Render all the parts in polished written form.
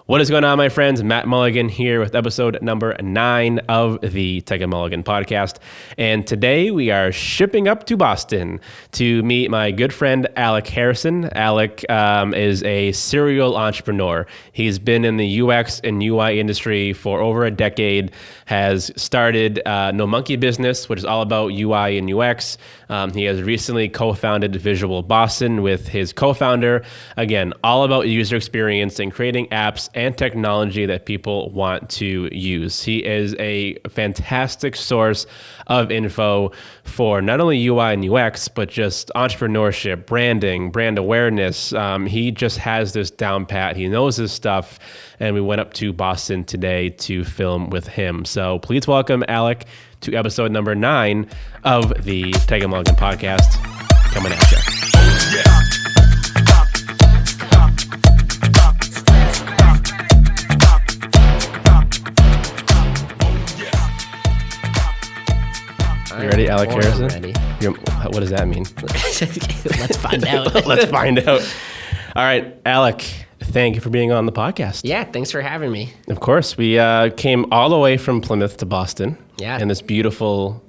What is going on, my friends? Matt Mulligan here with episode number 9 of the Take a Mulligan podcast. And today we are shipping up to Boston to meet my good friend, Alec Harrison. Alec is a serial entrepreneur. He's been in the UX and UI industry for over a decade, has started No Monkey Business, which is all about UI and UX. He has recently co-founded Visual Boston with his co-founder. Again, all about user experience and creating apps and technology that people want to use. He is a fantastic source of info for not only UI and UX, but just entrepreneurship, branding, brand awareness. He just has this down pat. He knows his stuff. And we went up to Boston today to film with him. So please welcome Alec to episode number 9 of the Take a Mulligan podcast. Coming at you. Yeah. You ready, Alec Harrison? Ready. What does that mean? Let's find out. Let's find out. All right, Alec, thank you for being on the podcast. Yeah, thanks for having me. Of course. We came all the way from Plymouth to Boston. Yeah. In this beautiful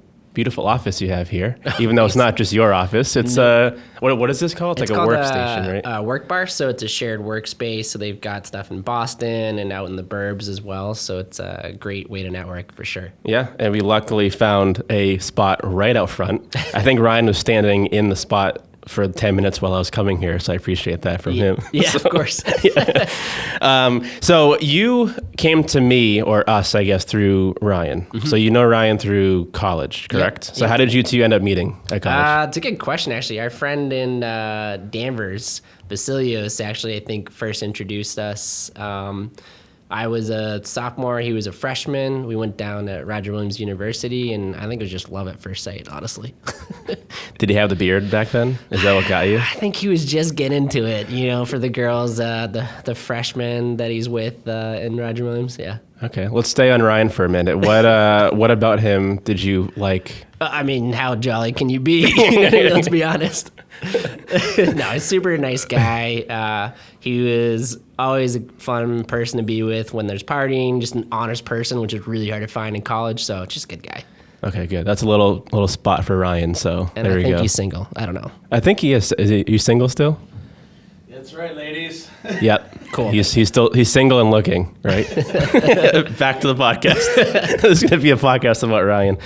office you have here, even though it's not just your office. It's what is this called? It's like a workstation, right? Work bar. So it's a shared workspace. So they've got stuff in Boston and out in the burbs as well. So it's a great way to network for sure. Yeah, and we luckily found a spot right out front. I think Ryan was standing in the spot for 10 minutes while I was coming here, so I appreciate that from him. Yeah, of course. So you came to me, or us, I guess, through Ryan. Mm-hmm. So you know Ryan through college, correct? So how did you two end up meeting at college? It's a good question, actually. Our friend in Danvers, Basilios, actually, I think, first introduced us. I was a sophomore. He was a freshman. We went down at Roger Williams University, and I think it was just love at first sight, honestly. Did he have the beard back then? Is that what got you? I think he was just getting into it, for the girls, the freshman that he's with in Roger Williams, yeah. Okay, let's stay on Ryan for a minute. What about him did you like? How jolly can you be? Let's be honest. No, he's a super nice guy. He was always a fun person to be with when there's partying, just an honest person, which is really hard to find in college, so just a good guy. Okay, good. That's a little spot for Ryan, so and there we go. I think he's single. I don't know. I think he is. Is you single still? That's right, ladies. Yep. Cool. He's single and looking, right? Back to the podcast. This is going to be a podcast about Ryan.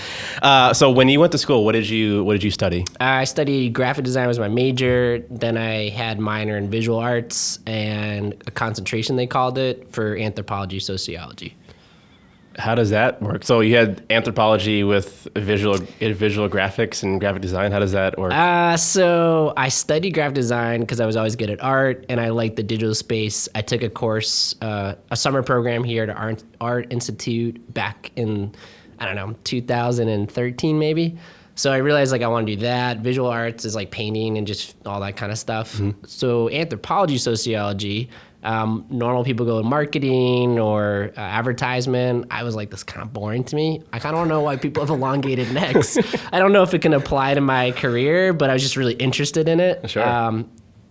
So when you went to school, what did you study? I studied graphic design was my major. Then I had minor in visual arts and a concentration, they called it, for anthropology, sociology. How does that work? So you had anthropology with visual graphics and graphic design. How does that work? So I studied graphic design because I was always good at art and I liked the digital space. I took a course, a summer program here at Art Institute back in, 2013 maybe. So I realized I want to do that. Visual arts is like painting and just all that kind of stuff. Mm-hmm. So anthropology, sociology, normal people go in marketing or advertisement. I was like, this is kind of boring to me. I kind of don't know why people have elongated necks. I don't know if it can apply to my career, but I was just really interested in it. Sure.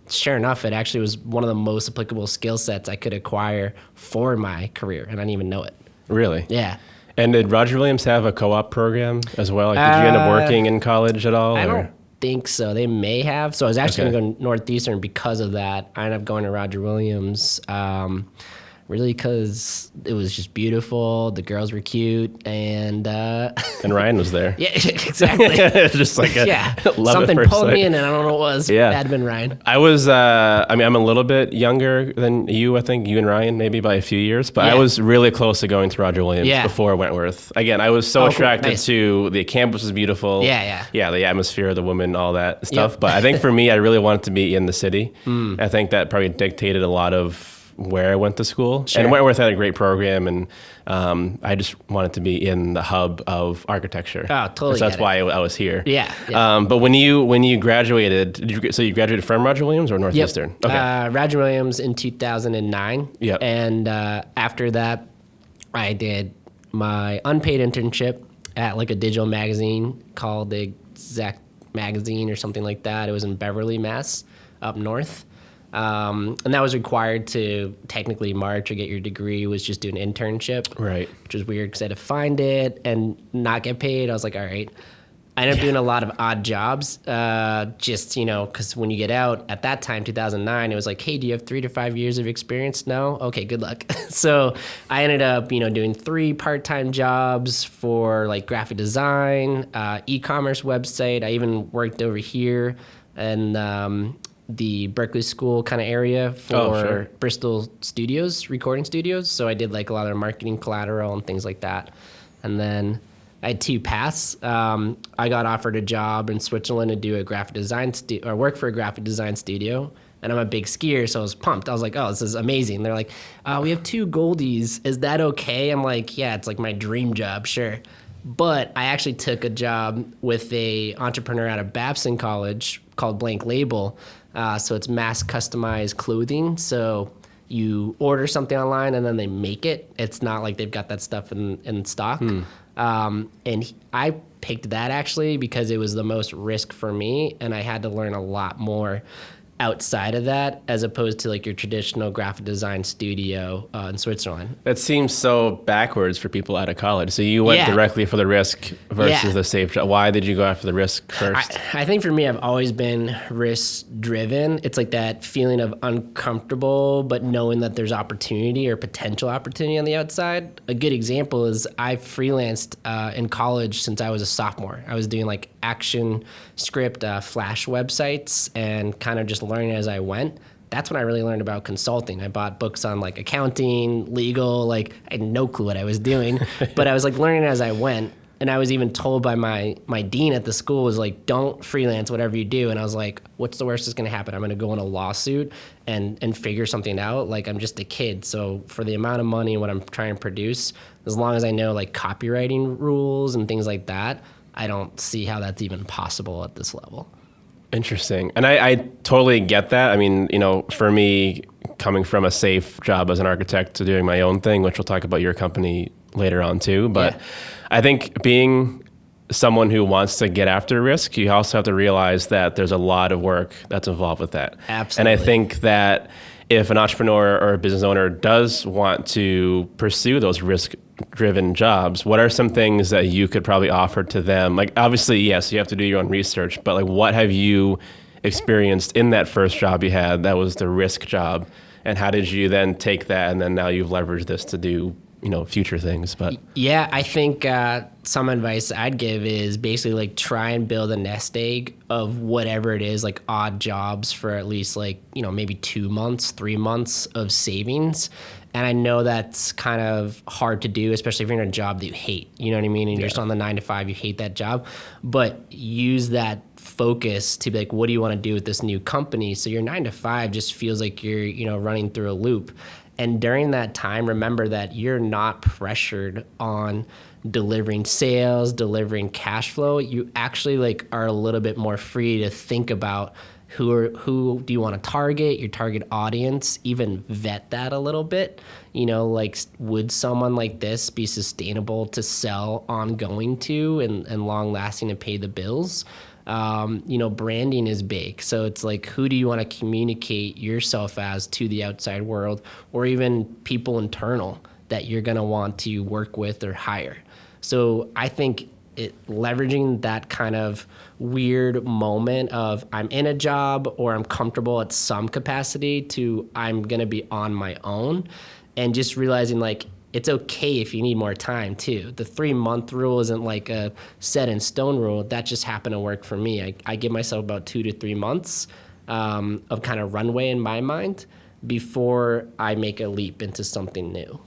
Sure enough, it actually was one of the most applicable skill sets I could acquire for my career, and I didn't even know it. Really? Yeah. And did Roger Williams have a co-op program as well? Did you end up working in college at all? I don't think so. They may have. So I was actually going to go Northeastern because of that. I ended up going to Roger Williams really because it was just beautiful. The girls were cute. And Ryan was there. Yeah, exactly. Just like something pulled me in and I don't know what it was. Yeah. That'd been Ryan. I was, I'm a little bit younger than you, I think, you and Ryan, maybe by a few years, but I was really close to going to Roger Williams before Wentworth. Again, I was so attracted to the campus was beautiful. Yeah. Yeah, the atmosphere, the women, all that stuff. But I think for me, I really wanted to be in the city. I think that probably dictated a lot of where I went to school. Sure. And Wentworth had a great program, and I just wanted to be in the hub of architecture. Oh, totally. So that's why I was here. Yeah. But when you graduated, you graduated from Roger Williams or Northeastern? Yep. Okay. Roger Williams in 2009. Yep. And after that, I did my unpaid internship at a digital magazine called the Exact Magazine or something like that. It was in Beverly, Mass, up north. And that was required to technically March or get your degree, was just do an internship. Right. Which was weird because I had to find it and not get paid. I was like, all right. I ended up doing a lot of odd jobs, just, because when you get out, at that time, 2009, it was like, hey, do you have 3 to 5 years of experience? No? Okay, good luck. So I ended up, doing 3 part-time jobs for like graphic design, e-commerce website. I even worked over here and the Berkeley School kind of area for Bristol Studios, recording studios. So I did like a lot of marketing collateral and things like that. And then I had 2 paths. I got offered a job in Switzerland to do a graphic design or work for a graphic design studio. And I'm a big skier, so I was pumped. I was like, oh, this is amazing. They're like, we have 2 Goldies. Is that okay? I'm like, yeah, it's like my dream job, sure. But I actually took a job with a entrepreneur out of Babson College called Blank Label. So it's mass customized clothing. So you order something online and then they make it. It's not like they've got that stuff in stock. I picked that actually because it was the most risk for me, and I had to learn a lot more outside of that as opposed to like your traditional graphic design studio in Switzerland. That seems so backwards for people out of college. So you went directly for the risk versus the safe job. Why did you go after the risk first? I think for me, I've always been risk driven. It's like that feeling of uncomfortable, but knowing that there's opportunity or potential opportunity on the outside. A good example is I freelanced in college since I was a sophomore. I was doing like action script Flash websites and kind of just learning as I went. That's when I really learned about consulting. I bought books on like accounting, legal, like I had no clue what I was doing, but I was like learning as I went. And I was even told by my dean at the school was like, don't freelance whatever you do. And I was like, what's the worst that's going to happen? I'm going to go in a lawsuit and figure something out. Like I'm just a kid. So for the amount of money and what I'm trying to produce, as long as I know like copywriting rules and things like that, I don't see how that's even possible at this level. Interesting. And I totally get that. I mean, for me, coming from a safe job as an architect to doing my own thing, which we'll talk about your company later on too. But I think being someone who wants to get after risk, you also have to realize that there's a lot of work that's involved with that. Absolutely. And I think that if an entrepreneur or a business owner does want to pursue those risk-driven jobs, what are some things that you could probably offer to them? Like, obviously, yes, you have to do your own research, but like, what have you experienced in that first job you had that was the risk job? And how did you then take that and then now you've leveraged this to do future things? But yeah, I think some advice I'd give is basically like try and build a nest egg of whatever it is, like odd jobs for at least like, maybe 2 months, 3 months of savings. And I know that's kind of hard to do, especially if you're in a job that you hate, you know what I mean? And you're just on the 9 to 5, you hate that job, but use that focus to be like, what do you want to do with this new company? So your 9 to 5 just feels like you're, running through a loop. And during that time, remember that you're not pressured on delivering sales, delivering cash flow. You actually like are a little bit more free to think about who do you want to target, your target audience, even vet that a little bit. Like would someone like this be sustainable to sell ongoing to and long lasting and pay the bills? Branding is big. So it's like, who do you want to communicate yourself as to the outside world or even people internal that you're going to want to work with or hire? So I think leveraging that kind of weird moment of I'm in a job or I'm comfortable at some capacity to I'm going to be on my own, and just realizing like, it's okay if you need more time too. The 3-month rule isn't like a set in stone rule. That just happened to work for me. I give myself about 2 to 3 months of kind of runway in my mind before I make a leap into something new.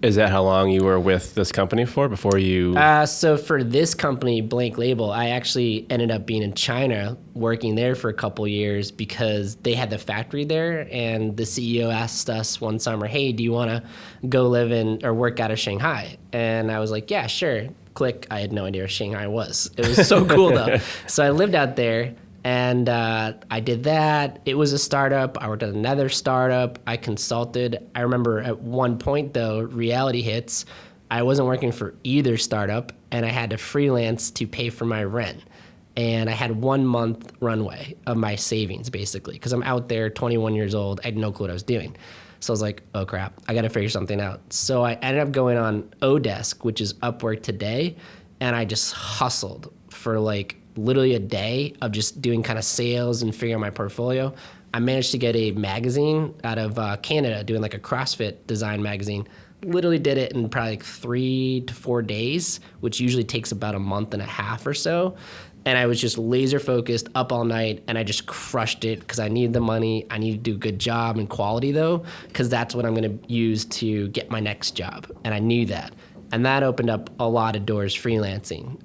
Is that how long you were with this company for before you? So for this company, Blank Label, I actually ended up being in China, working there for a couple years because they had the factory there, and the CEO asked us one summer, hey, do you want to go live in or work out of Shanghai? And I was like, yeah, sure. Click. I had no idea where Shanghai was. It was so cool though. So I lived out there. And I did that. It was a startup. I worked at another startup. I consulted. I remember at one point, though, reality hits. I wasn't working for either startup, and I had to freelance to pay for my rent. And I had 1 month runway of my savings basically, because I'm out there 21 years old. I had no clue what I was doing. So I was like, oh crap, I got to figure something out. So I ended up going on Odesk, which is Upwork today. And I just hustled for like literally a day of just doing kind of sales and figuring out my portfolio. I managed to get a magazine out of Canada, doing like a CrossFit design magazine. Literally did it in probably like 3 to 4 days, which usually takes about a month and a half or so. And I was just laser focused, up all night, and I just crushed it because I needed the money. I needed to do a good job and quality though, because that's what I'm going to use to get my next job. And I knew that. And that opened up a lot of doors freelancing.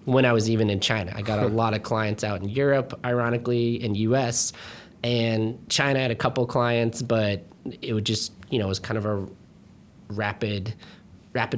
When I was even in China, I got a lot of clients out in Europe, ironically, in US. And China had a couple clients, but it would just, it was kind of a rapid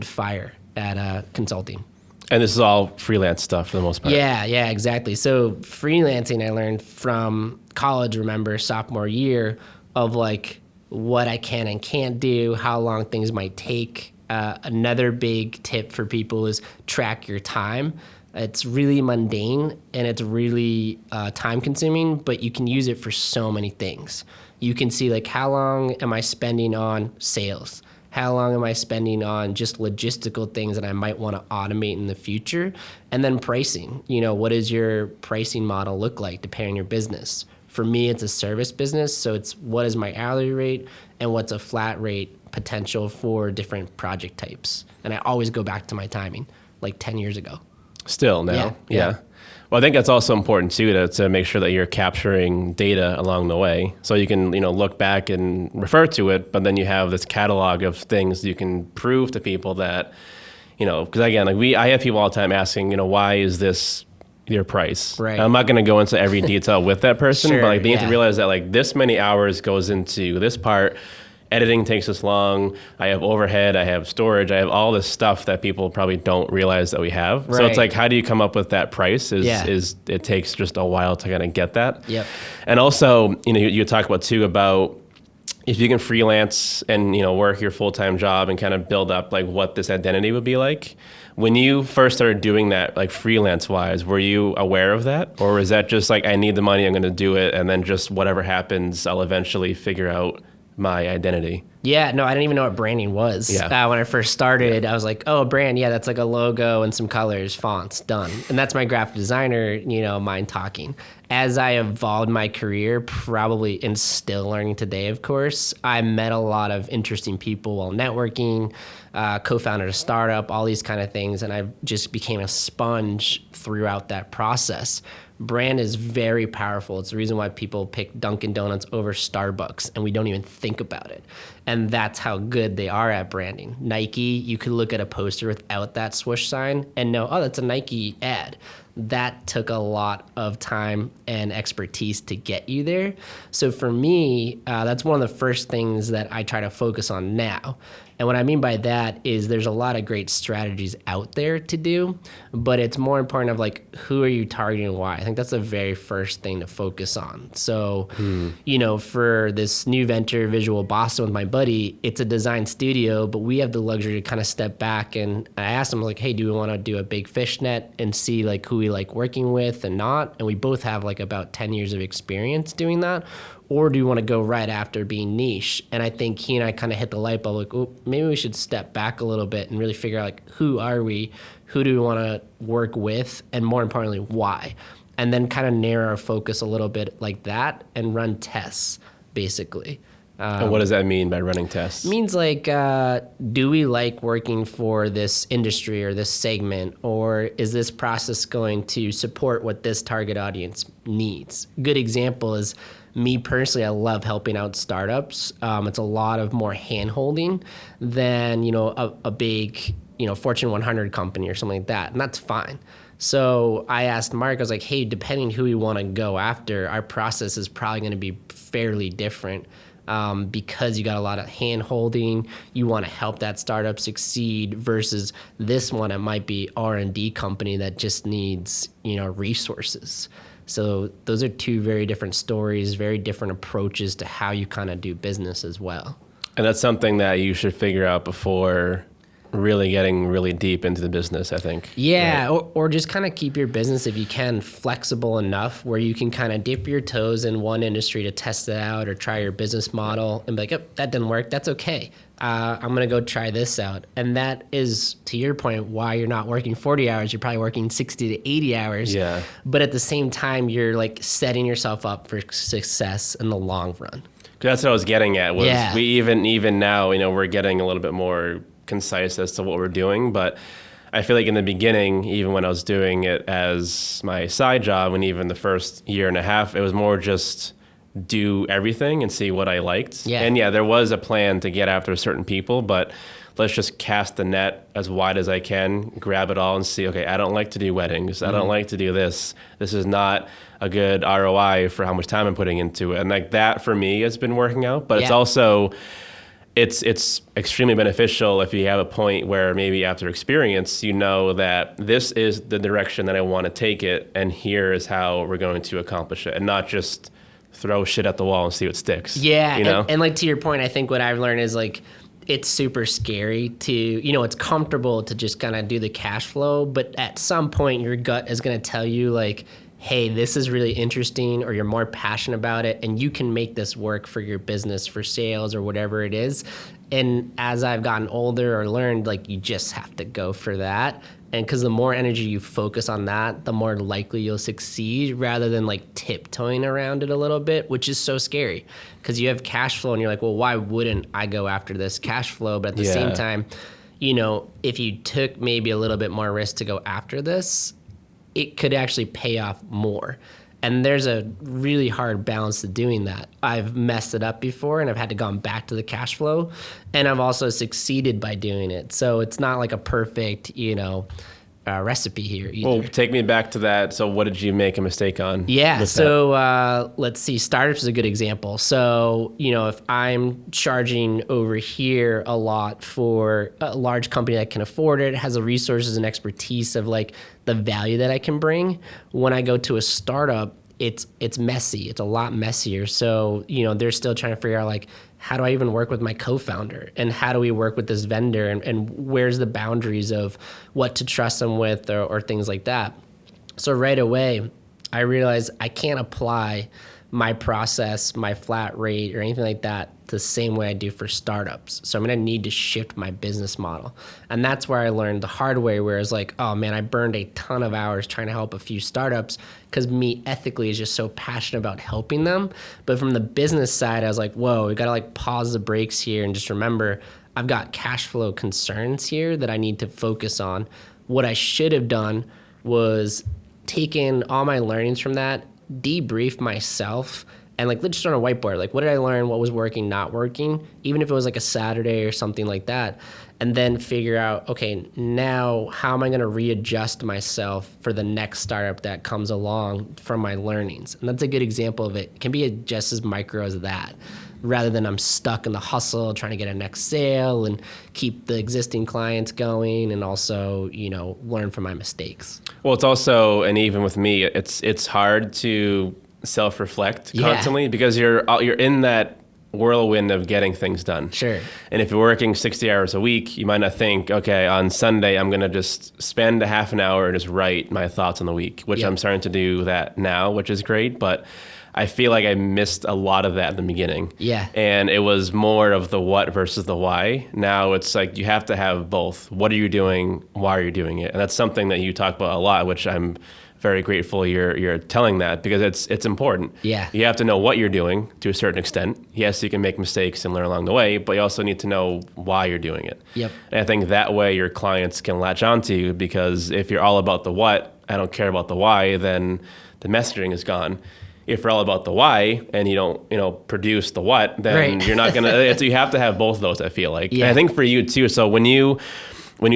fire at consulting. And this is all freelance stuff for the most part. Yeah, exactly. So freelancing, I learned from college, remember, sophomore year, of like what I can and can't do, how long things might take. Another big tip for people is track your time. It's really mundane and it's really time consuming, but you can use it for so many things. You can see like, how long am I spending on sales? How long am I spending on just logistical things that I might want to automate in the future? And then pricing. What does your pricing model look like depending on your business? For me, it's a service business, so it's what is my hourly rate and what's a flat rate potential for different project types. And I always go back to my timing, like 10 years ago. Still now? Yeah. Well, I think that's also important too, to make sure that you're capturing data along the way, so you can look back and refer to it, but then you have this catalog of things you can prove to people that because again, like I have people all the time asking why is this your price? Right. I'm not going to go into every detail with that person, Sure, but like they need to realize that like this many hours goes into this part. Editing takes this long. I have overhead. I have storage. I have all this stuff that people probably don't realize that we have. Right. So it's like, how do you come up with that price? Is it takes just a while to kind of get that. Yep. And also, you talk about too about if you can freelance and work your full-time job and kind of build up like what this identity would be like. When you first started doing that, like freelance-wise, were you aware of that, or is that just like, I need the money, I'm going to do it, and then just whatever happens, I'll eventually figure out my identity? Yeah, no, I didn't even know what branding was. Yeah. When I first started, I was like, oh, a brand, yeah, that's like a logo and some colors, fonts, done. And that's my graphic designer, mind talking. As I evolved my career, probably, and still learning today, of course, I met a lot of interesting people while networking, co-founded a startup, all these kind of things, and I just became a sponge throughout that process. Brand is very powerful. It's the reason why people pick Dunkin' Donuts over Starbucks, and we don't even think about it. And that's how good they are at branding. Nike, you could look at a poster without that swoosh sign and know, oh, that's a Nike ad. That took a lot of time and expertise to get you there. So for me, that's one of the first things that I try to focus on now. And what I mean by that is there's a lot of great strategies out there to do, but it's more important of like, who are you targeting and why? I think that's the very first thing to focus on. So, for this new venture, Visual Boston, with my buddy, it's a design studio, but we have the luxury to kind of step back. And I asked him like, hey, do we want to do a big fishnet and see like who we like working with and not? And we both have like about 10 years of experience doing that. Or do you want to go right after being niche? And I think he and I kind of hit the light bulb, like, oh, maybe we should step back a little bit and really figure out, like, who are we? Who do we want to work with? And more importantly, why? And then kind of narrow our focus a little bit like that and run tests, basically. And what does that mean by running tests? It means like, do we like working for this industry or this segment, or is this process going to support what this target audience needs? Good example is me personally. I love helping out startups. It's a lot of more hand-holding than a big Fortune 100 company or something like that, and that's fine. So I asked Mark, I was like, hey, depending who we want to go after, our process is probably going to be fairly different. Because you got a lot of hand holding, you want to help that startup succeed versus this one, it might be R&D company that just needs, resources. So those are two very different stories, very different approaches to how you kind of do business as well. And that's something that you should figure out before really getting really deep into the business, I think. Yeah, Right? or just kind of keep your business, if you can, flexible enough where you can kind of dip your toes in one industry to test it out or try your business model and be like, oh, that didn't work. That's okay. I'm going to go try this out. And that is, to your point, why you're not working 40 hours. You're probably working 60 to 80 hours. Yeah. But at the same time, you're like setting yourself up for success in the long run. 'Cause that's what I was getting at. Was Yeah. we even now, we're getting a little bit more concise as to what we're doing, but I feel like in the beginning, even when I was doing it as my side job, and even the first year and a half, it was more just do everything and see what I liked. Yeah. And yeah, there was a plan to get after certain people, but let's just cast the net as wide as I can, grab it all and see, okay, I don't like to do weddings. I don't like to do this. This is not a good ROI for how much time I'm putting into it. And like that for me has been working out, but it's Yeah. also, it's extremely beneficial if you have a point where maybe after experience, you know that this is the direction that I want to take it, and here is how we're going to accomplish it, and not just throw shit at the wall and see what sticks. Yeah, you know? and like to your point, I think what I've learned is like it's super scary to, it's comfortable to just kind of do the cash flow, but at some point your gut is going to tell you like, hey, this is really interesting, or you're more passionate about it and you can make this work for your business, for sales or whatever it is. And as I've gotten older or learned, like you just have to go for that. And because the more energy you focus on that, the more likely you'll succeed, rather than like tiptoeing around it a little bit, which is so scary because you have cash flow and you're like, well, why wouldn't I go after this cash flow? But at the same Yeah. time, if you took maybe a little bit more risk to go after this, it could actually pay off more. And there's a really hard balance to doing that. I've messed it up before and I've had to go back to the cash flow, and I've also succeeded by doing it. So it's not like a perfect, recipe here either. Well, take me back to that. So what did you make a mistake on? Yeah. with So let's see. Startups is a good example. So, if I'm charging over here a lot for a large company that can afford it, has the resources and expertise of like the value that I can bring, when I go to a startup, it's messy. It's a lot messier. So, they're still trying to figure out like, how do I even work with my co-founder, and how do we work with this vendor, and where's the boundaries of what to trust them with, or things like that. So right away, I realized I can't apply my process, my flat rate, or anything like that the same way I do for startups. So I'm going to need to shift my business model. And that's where I learned the hard way, where it's like, oh man, I burned a ton of hours trying to help a few startups because me ethically is just so passionate about helping them. But from the business side, I was like, whoa, we got to like pause the brakes here and just remember I've got cash flow concerns here that I need to focus on. What I should have done was taken all my learnings from that, debrief myself, and like let's just on a whiteboard, like what did I learn, what was working, not working, even if it was like a Saturday or something like that, and then figure out, okay, now how am I going to readjust myself for the next startup that comes along from my learnings. And that's a good example of it. It can be just as micro as that, rather than I'm stuck in the hustle trying to get a next sale and keep the existing clients going, and also learn from my mistakes. Well, it's also, and even with me, it's hard to self-reflect Yeah. constantly because you're in that whirlwind of getting things done. Sure. And if you're working 60 hours a week, you might not think, okay, on Sunday, I'm going to just spend a half an hour and just write my thoughts on the week, which Yep. I'm starting to do that now, which is great. But I feel like I missed a lot of that in the beginning. Yeah. And it was more of the what versus the why. Now it's like you have to have both. What are you doing? Why are you doing it? And that's something that you talk about a lot, which I'm very grateful you're telling that, because it's important. Yeah. You have to know what you're doing to a certain extent. Yes, you can make mistakes and learn along the way, but you also need to know why you're doing it. Yep. And I think that way your clients can latch onto you, because if you're all about the what, I don't care about the why, then the messaging is gone. If you're all about the why and you don't, produce the what, then Right. you're not gonna. You have to have both of those, I feel like. Yeah. And I think for you too. So when you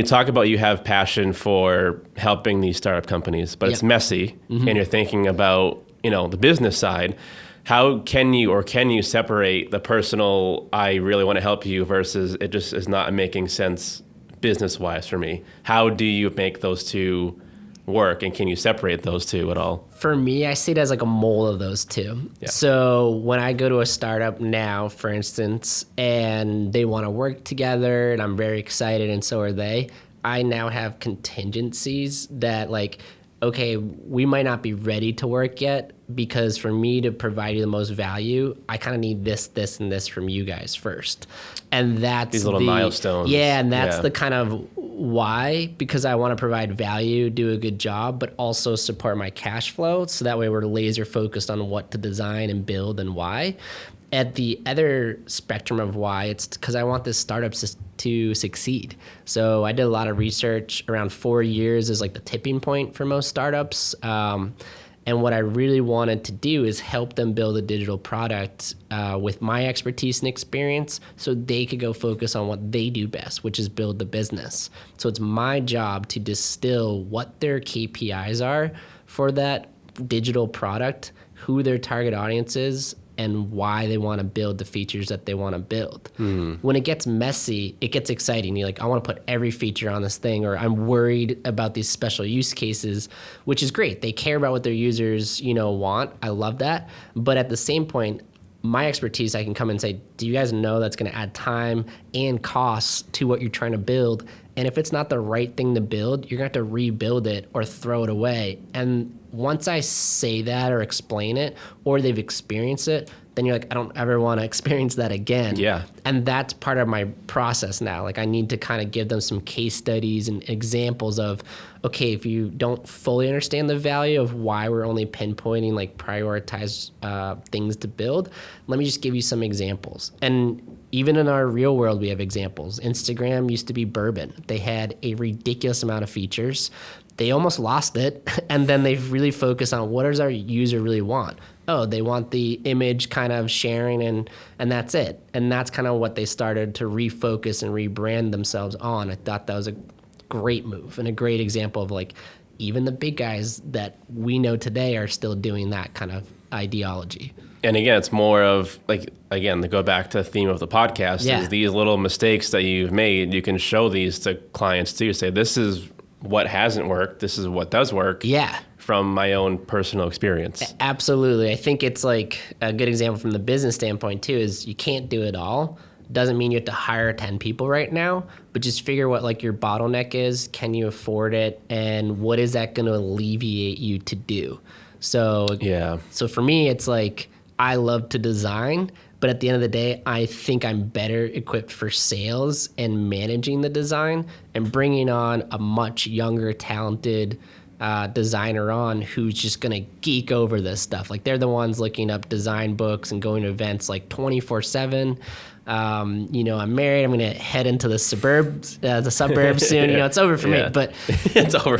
talk about you have passion for helping these startup companies, but it's Yep. messy, and you're thinking about the business side, how can you separate the personal, I really want to help you, versus it just is not making sense business wise for me? How do you make those two work, and can you separate those two at all? For me, I see it as like a mold of those two. Yeah. So when I go to a startup now, for instance, and they want to work together and I'm very excited and so are they, I now have contingencies that like, okay, we might not be ready to work yet because for me to provide you the most value, I kind of need this, this, and this from you guys first. And that's These little milestones. Yeah, and that's the kind of why, because I want to provide value, do a good job, but also support my cash flow. So that way we're laser focused on what to design and build and why. At the other spectrum of why, it's because I want this startup to succeed. So I did a lot of research. Around 4 years is like the tipping point for most startups. And what I really wanted to do is help them build a digital product with my expertise and experience so they could go focus on what they do best, which is build the business. So it's my job to distill what their KPIs are for that digital product, who their target audience is, and why they want to build the features that they want to build. When it gets messy, it gets exciting. You're like, I want to put every feature on this thing, or I'm worried about these special use cases, which is great. They care about what their users, want. I love that. But at the same point, my expertise, I can come and say, do you guys know that's going to add time and costs to what you're trying to build? And if it's not the right thing to build, you're going to have to rebuild it or throw it away. And once I say that or explain it, or they've experienced it, then you're like, I don't ever want to experience that again. Yeah. And that's part of my process now. Like I need to kind of give them some case studies and examples of, okay, if you don't fully understand the value of why we're only pinpointing like prioritized things to build, let me just give you some examples. And even in our real world, we have examples. Instagram used to be bourbon. They had a ridiculous amount of features. They almost lost it. And then they've really focused on what does our user really want? Oh, they want the image kind of sharing and that's it. And that's kind of what they started to refocus and rebrand themselves on. I thought that was a great move and a great example of like even the big guys that we know today are still doing that kind of ideology. And again, it's more of like, again, to go back to the theme of the podcast, is these little mistakes that you've made, you can show these to clients too. Say, this is what hasn't worked. This is what does work. Yeah. From my own personal experience. Absolutely. I think it's like a good example from the business standpoint too, is you can't do it all. Doesn't mean you have to hire 10 people right now, but just figure what like your bottleneck is. Can you afford it? And what is that going to alleviate you to do? So for me, it's like, I love to design, but at the end of the day, I think I'm better equipped for sales and managing the design and bringing on a much younger, talented designer on who's just going to geek over this stuff. Like they're the ones looking up design books and going to events like 24/7. I'm married. I'm going to head into the suburbs soon. It's over for me, but it's over.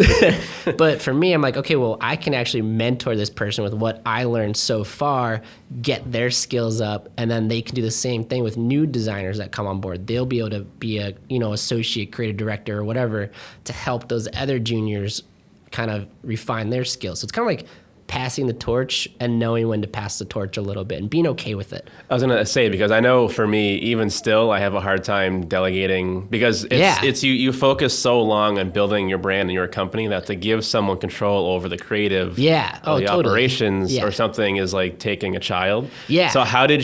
But for me, I'm like, okay, well, I can actually mentor this person with what I learned so far, get their skills up, and then they can do the same thing with new designers that come on board. They'll be able to be a, associate creative director or whatever to help those other juniors kind of refine their skills. So it's kind of like passing the torch and knowing when to pass the torch a little bit and being okay with it. I was going to say, because I know for me, even still, I have a hard time delegating because it's you focus so long on building your brand and your company that to give someone control over the creative totally. operations or something is like taking a child. Yeah. So how did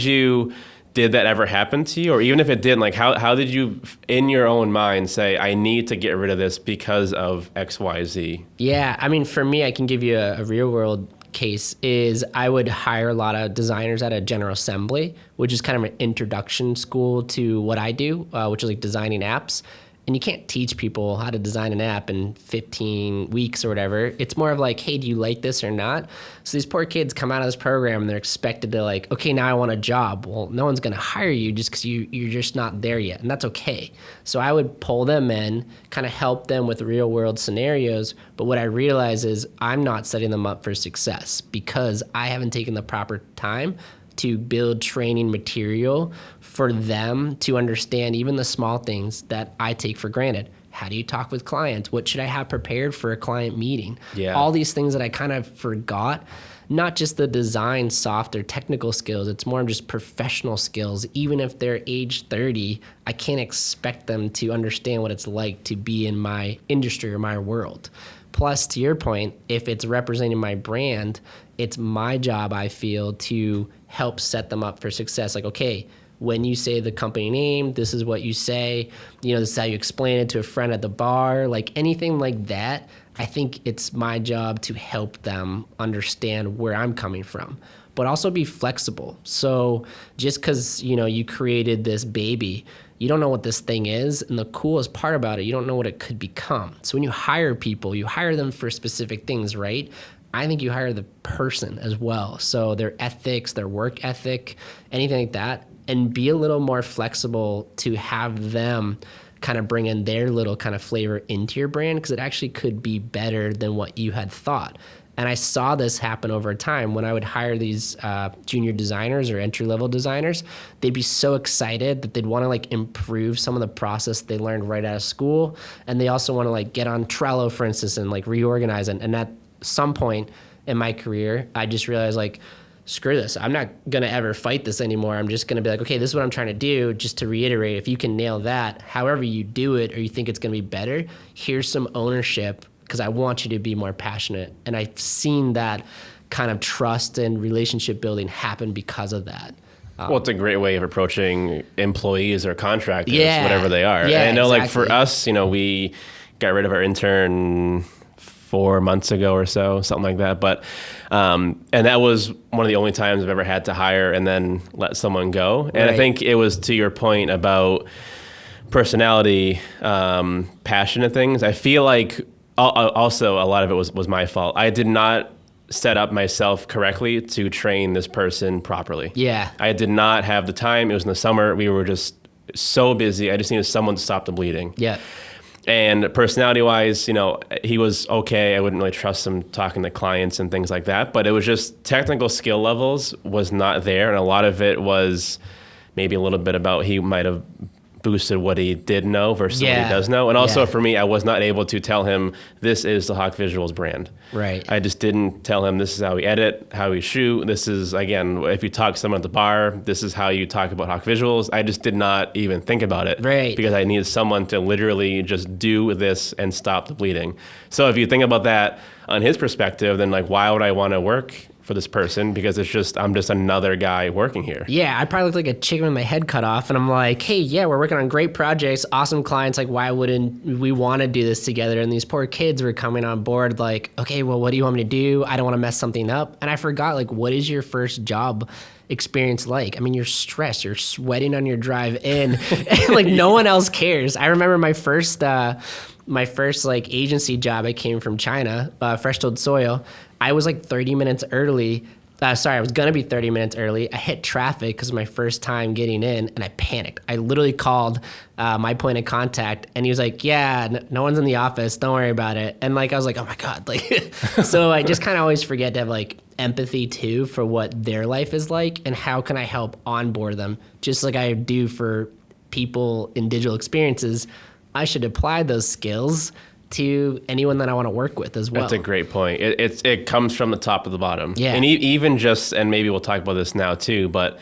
that ever happen to you? Or even if it didn't, like how did you in your own mind say, I need to get rid of this because of X, Y, Z? Yeah. I mean, for me, I can give you a real world case is I would hire a lot of designers at a General Assembly, which is kind of an introduction school to what I do, which is like designing apps. And you can't teach people how to design an app in 15 weeks or whatever. It's more of like, hey, do you like this or not? So these poor kids come out of this program and they're expected to like, okay, now I want a job. Well, no one's going to hire you just because you're just not there yet. And that's okay. So I would pull them in, kind of help them with real world scenarios. But what I realize is I'm not setting them up for success because I haven't taken the proper time to build training material for them to understand even the small things that I take for granted. How do you talk with clients? What should I have prepared for a client meeting? Yeah. All these things that I kind of forgot, not just the design, soft or technical skills. It's more just professional skills. Even if they're age 30, I can't expect them to understand what it's like to be in my industry or my world. Plus, to your point, if it's representing my brand, it's my job, I feel, to help set them up for success. Like, okay, when you say the company name, this is what you say, this is how you explain it to a friend at the bar, like anything like that. I think it's my job to help them understand where I'm coming from, but also be flexible. So just because, you created this baby, you don't know what this thing is. And the coolest part about it, you don't know what it could become. So when you hire people, you hire them for specific things, right? I think you hire the person as well. So their ethics, their work ethic, anything like that, and be a little more flexible to have them kind of bring in their little kind of flavor into your brand, because it actually could be better than what you had thought. And I saw this happen over time when I would hire these junior designers or entry-level designers. They'd be so excited that they'd want to like improve some of the process they learned right out of school. And they also want to like get on Trello, for instance, and like reorganize. And at some point in my career, I just realized like, screw this. I'm not going to ever fight this anymore. I'm just going to be like, okay, this is what I'm trying to do. Just to reiterate, if you can nail that, however you do it, or you think it's going to be better, here's some ownership, because I want you to be more passionate. And I've seen that kind of trust and relationship building happen because of that. Well, it's a great way of approaching employees or contractors, Yeah. whatever they are. Yeah, and I know like exactly. for us, we got rid of our intern 4 months ago or so, something like that. But, and that was one of the only times I've ever had to hire and then let someone go. And Right. I think it was to your point about personality, passion and things. I feel like also a lot of it was my fault. I did not set up myself correctly to train this person properly. Yeah. I did not have the time. It was in the summer. We were just so busy. I just needed someone to stop the bleeding. Yeah. And personality-wise, he was okay. I wouldn't really trust him talking to clients and things like that. But it was just technical skill levels was not there. And a lot of it was maybe a little bit about he might have boosted what he did know versus what he does know. And also for me, I was not able to tell him this is the Hawk Visuals brand. Right. I just didn't tell him this is how we edit, how we shoot. This is, again, if you talk to someone at the bar, this is how you talk about Hawk Visuals. I just did not even think about it. Right. Because I needed someone to literally just do this and stop the bleeding. So if you think about that on his perspective, then like, why would I want to work for this person? Because I'm just another guy working here. Yeah, I probably look like a chicken with my head cut off, and I'm like, hey, yeah, we're working on great projects, awesome clients. Like, why wouldn't we want to do this together? And these poor kids were coming on board like, okay, well, what do you want me to do? I don't want to mess something up. And I forgot, like, what is your first job experience like? I mean, you're stressed, you're sweating on your drive in, and like no one else cares. I remember my first like agency job. I came from China, Fresh Tilled Soil. I was like 30 minutes early. I was going to be 30 minutes early. I hit traffic because it was my first time getting in, and I panicked. I literally called my point of contact, and he was like, yeah, no one's in the office. Don't worry about it. And like, I was like, oh my God. Like, so I just kind of always forget to have like empathy too for what their life is like and how can I help onboard them, just like I do for people in digital experiences. I should apply those skills to anyone that I want to work with as well. That's a great point. It comes from the top to the bottom. Yeah. And even just, and maybe we'll talk about this now too, but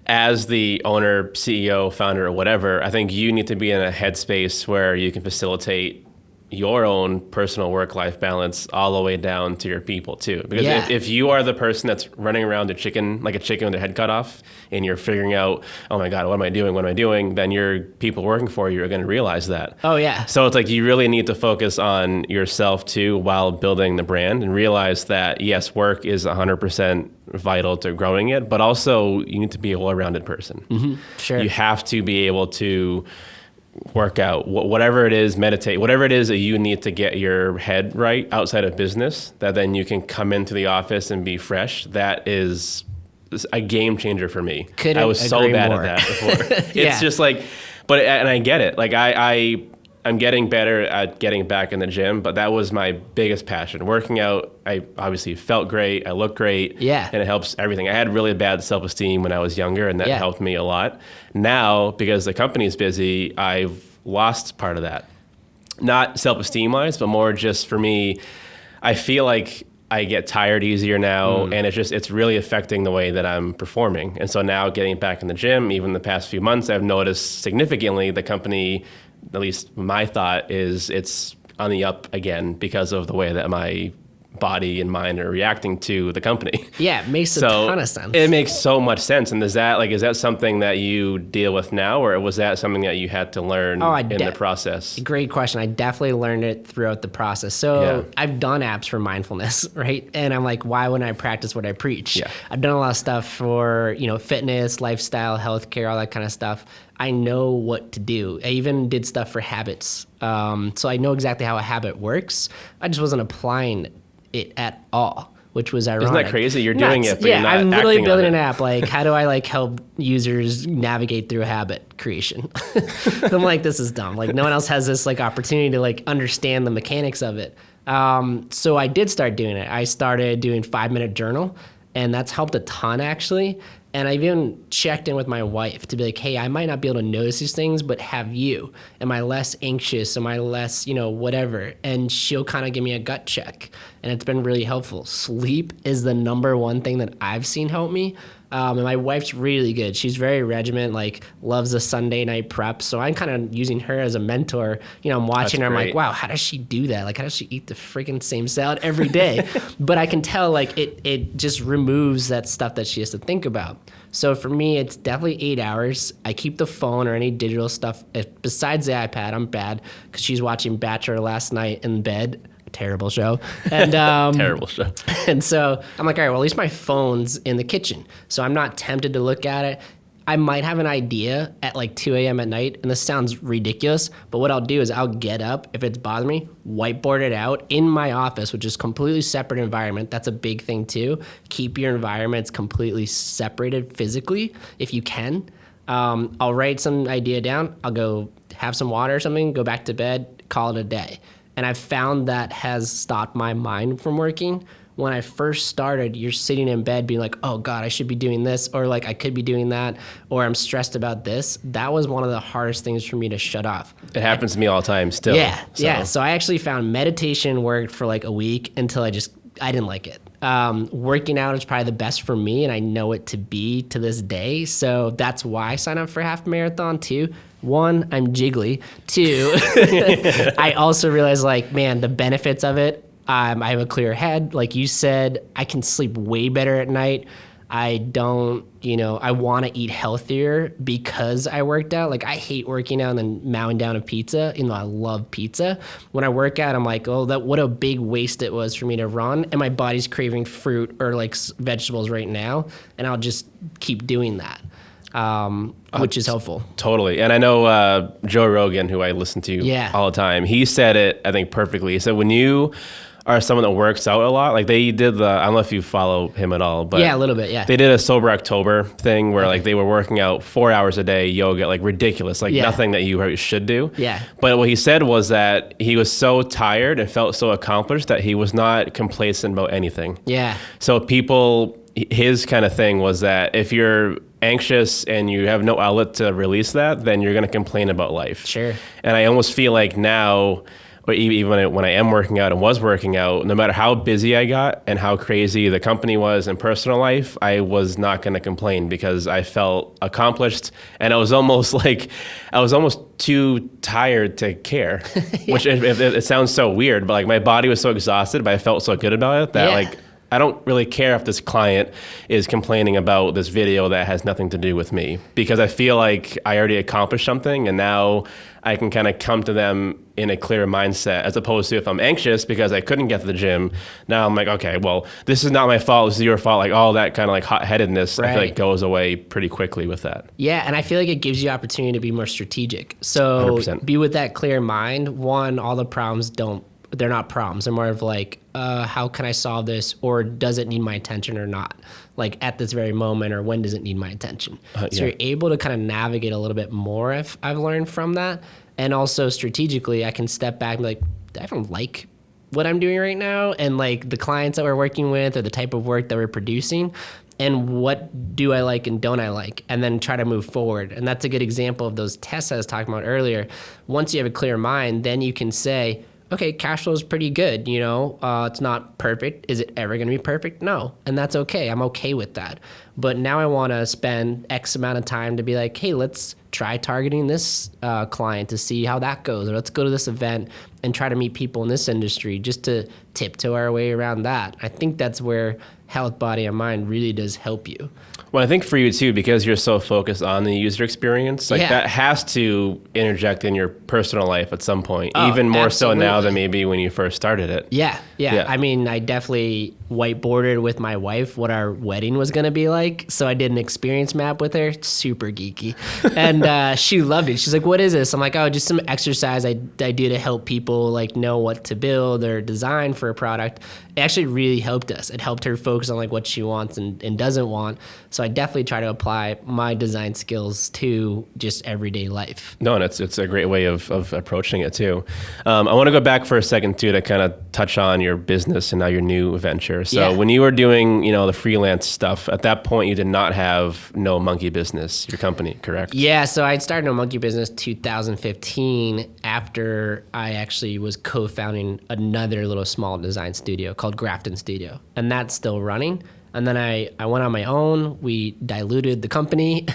as the owner, CEO, founder, or whatever, I think you need to be in a headspace where you can facilitate your own personal work-life balance all the way down to your people too. Because if you are the person that's running around like a chicken with their head cut off, and you're figuring out, oh my God, what am I doing? Then your people working for you are going to realize that. Oh yeah. So it's like you really need to focus on yourself too while building the brand, and realize that yes, work is 100% vital to growing it, but also you need to be a well-rounded person. Mm-hmm. Sure. You have to be able to work out, whatever it is, meditate, whatever it is that you need to get your head right outside of business, that then you can come into the office and be fresh. That is a game changer for me. I was so bad more. at that before. Yeah. It's just like, and I get it. Like I'm getting better at getting back in the gym, but that was my biggest passion. Working out, I obviously felt great. I looked great. Yeah. And it helps everything. I had really bad self-esteem when I was younger, and that helped me a lot. Now, because the company's busy, I've lost part of that. Not self-esteem wise, but more just for me, I feel like I get tired easier now, and it's really affecting the way that I'm performing. And so now getting back in the gym, even the past few months, I've noticed significantly the company, at least my thought is it's on the up again because of the way that my body and mind are reacting to the company. Yeah, it makes a ton of sense. It makes so much sense. And is that something that you deal with now, or was that something that you had to learn in the process? Great question. I definitely learned it throughout the process. So I've done apps for mindfulness, right? And I'm like, why wouldn't I practice what I preach? Yeah. I've done a lot of stuff for, fitness, lifestyle, healthcare, all that kind of stuff. I know what to do. I even did stuff for habits. So I know exactly how a habit works. I just wasn't applying it at all, which was ironic. Isn't that crazy? You're doing it, but you're not I'm literally acting building on an it. app. Like, how do I help users navigate through habit creation? I'm like, this is dumb. Like, no one else has this opportunity to understand the mechanics of it. So I did start doing it. I started doing 5-minute journal, and that's helped a ton actually. And I even checked in with my wife to be like, hey, I might not be able to notice these things, but have you? Am I less anxious? Am I less, whatever? And she'll kind of give me a gut check. And it's been really helpful. Sleep is the number one thing that I've seen help me. And my wife's really good. She's very regiment, loves the Sunday night prep. So I'm kind of using her as a mentor. I'm watching her. I'm like, wow, how does she do that? How does she eat the freaking same salad every day? But I can tell it just removes that stuff that she has to think about. So for me, it's definitely 8 hours. I keep the phone or any digital stuff. Besides the iPad, I'm bad because she's watching Bachelor last night in bed. Terrible show. And Terrible show. And so I'm like, all right, well, at least my phone's in the kitchen. So I'm not tempted to look at it. I might have an idea at 2 a.m. at night, and this sounds ridiculous, but what I'll do is I'll get up, if it's bothering me, whiteboard it out in my office, which is completely separate environment. That's a big thing too. Keep your environments completely separated physically if you can. I'll write some idea down. I'll go have some water or something, go back to bed, call it a day. And I've found that has stopped my mind from working. When I first started, you're sitting in bed being like, oh God, I should be doing this, or I could be doing that, or I'm stressed about this. That was one of the hardest things for me to shut off. It happens to me all the time still. Yeah. So I actually found meditation worked for a week until I didn't like it. Working out is probably the best for me, and I know it to be to this day. So that's why I signed up for half marathon too. 1, I'm jiggly. 2, I also realized the benefits of it. I have a clear head. Like you said, I can sleep way better at night. I don't, I want to eat healthier because I worked out. I hate working out and then mowing down a pizza, even though I love pizza. When I work out, I'm like, oh, what a big waste it was for me to run. And my body's craving fruit or vegetables right now. And I'll just keep doing that, which is helpful. Totally. And I know Joe Rogan, who I listen to all the time, he said it, I think, perfectly. He said, when you are someone that works out a lot, they did I don't know if you follow him at all, but yeah, a little bit, yeah. They did a Sober October thing where they were working out 4 hours a day, yoga, ridiculous, nothing that you should do. Yeah. But what he said was that he was so tired and felt so accomplished that he was not complacent about anything. Yeah. So his kind of thing was that if you're anxious and you have no outlet to release that, then you're going to complain about life. Sure. And I almost feel like now, or even when I am working out and was working out, no matter how busy I got and how crazy the company was in personal life, I was not going to complain because I felt accomplished, and I was almost too tired to care, which it sounds so weird, but my body was so exhausted, but I felt so good about it that I don't really care if this client is complaining about this video that has nothing to do with me, because I feel like I already accomplished something, and now I can kind of come to them in a clear mindset, as opposed to if I'm anxious because I couldn't get to the gym. Now I'm like, okay, well, this is not my fault. This is your fault. All that kind of hot-headedness, I feel goes away pretty quickly with that. Yeah, and I feel like it gives you opportunity to be more strategic. So 100%. Be with that clear mind. One, all the problems they're not problems. They're more of how can I solve this, or does it need my attention or not? At this very moment, or when does it need my attention? So you're able to kind of navigate a little bit more, if I've learned from that. And also strategically, I can step back and be like, I don't like what I'm doing right now, and the clients that we're working with, or the type of work that we're producing, and what do I like and don't I like, and then try to move forward. And that's a good example of those tests I was talking about earlier. Once you have a clear mind, then you can say, okay, cash flow is pretty good, it's not perfect. Is it ever going to be perfect? No. And that's okay. I'm okay with that. But now I want to spend X amount of time to be like, hey, let's try targeting this client to see how that goes, or let's go to this event and try to meet people in this industry just to tiptoe our way around that. I think that's where health, body, and mind really does help you. Well, I think for you too, because you're so focused on the user experience, like that has to interject in your personal life at some point, even more so now than maybe when you first started it. Yeah. I mean, I definitely whiteboarded with my wife what our wedding was going to be like. So I did an experience map with her, super geeky. And she loved it. She's like, what is this? I'm like, oh, just some exercise I do to help people like know what to build or design for a product. It actually really helped us. It helped her focus on like what she wants and doesn't want. So I definitely try to apply my design skills to just everyday life. No, and it's a great way of approaching it too. I want to go back for a second too to kind of touch on your business and now your new venture. So when you were doing, the freelance stuff, at that point you did not have No Monkey Business, your company, correct? Yeah, so I'd started No Monkey Business 2015 after I actually was co-founding another little small design studio called Grafton Studio, and that's still running. And then I went on my own. We diluted the company.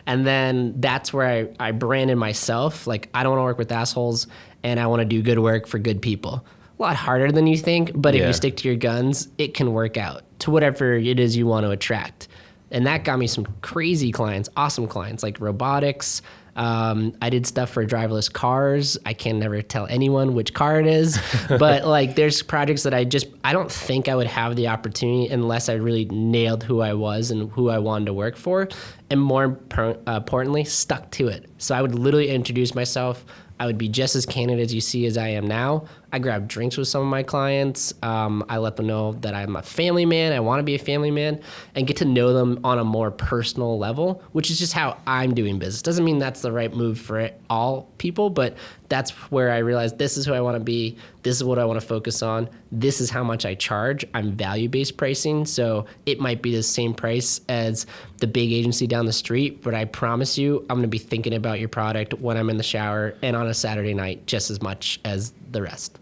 And then that's where I branded myself. Like, I don't want to work with assholes, and I want to do good work for good people. A lot harder than you think, but if you stick to your guns, it can work out to whatever it is you want to attract. And that got me some crazy clients, awesome clients, like robotics. I did stuff for driverless cars. I can never tell anyone which car it is, but like there's projects that I don't think I would have the opportunity unless I really nailed who I was and who I wanted to work for, and more importantly, stuck to it. So I would literally introduce myself. I would be just as candid as you see as I am now. I grab drinks with some of my clients. I let them know that I'm a family man. I want to be a family man, and get to know them on a more personal level, which is just how I'm doing business. Doesn't mean that's the right move for all people, but that's where I realized this is who I want to be. This is what I want to focus on. This is how much I charge. I'm value-based pricing, so it might be the same price as the big agency down the street, but I promise you, I'm going to be thinking about your product when I'm in the shower and on a Saturday night just as much as the rest.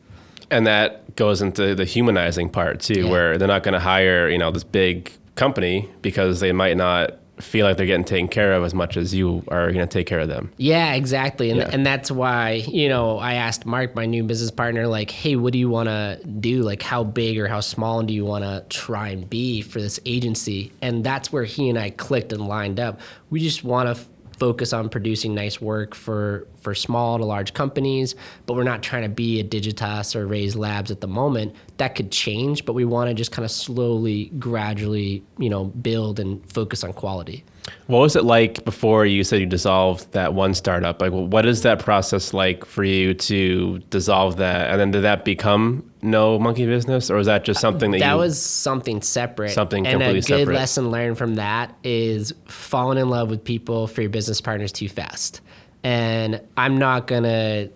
And that goes into the humanizing part too, where they're not going to hire, this big company because they might not feel like they're getting taken care of as much as you are going to take care of them. Yeah, exactly. And that's why, I asked Mark, my new business partner, like, hey, what do you want to do? Like, how big or how small do you want to try and be for this agency? And that's where he and I clicked and lined up. We just want to focus on producing nice work for small to large companies, but we're not trying to be a Digitas or Raise Labs at the moment. That could change, but we want to just kind of slowly, gradually, build and focus on quality. What was it like before you said you dissolved that one startup? Like, what is that process like for you to dissolve that? And then did that become No Monkey Business, or was that just something that was something separate? Something completely separate. And a good lesson learned from that is falling in love with people for your business partners too fast. And I'm not going to,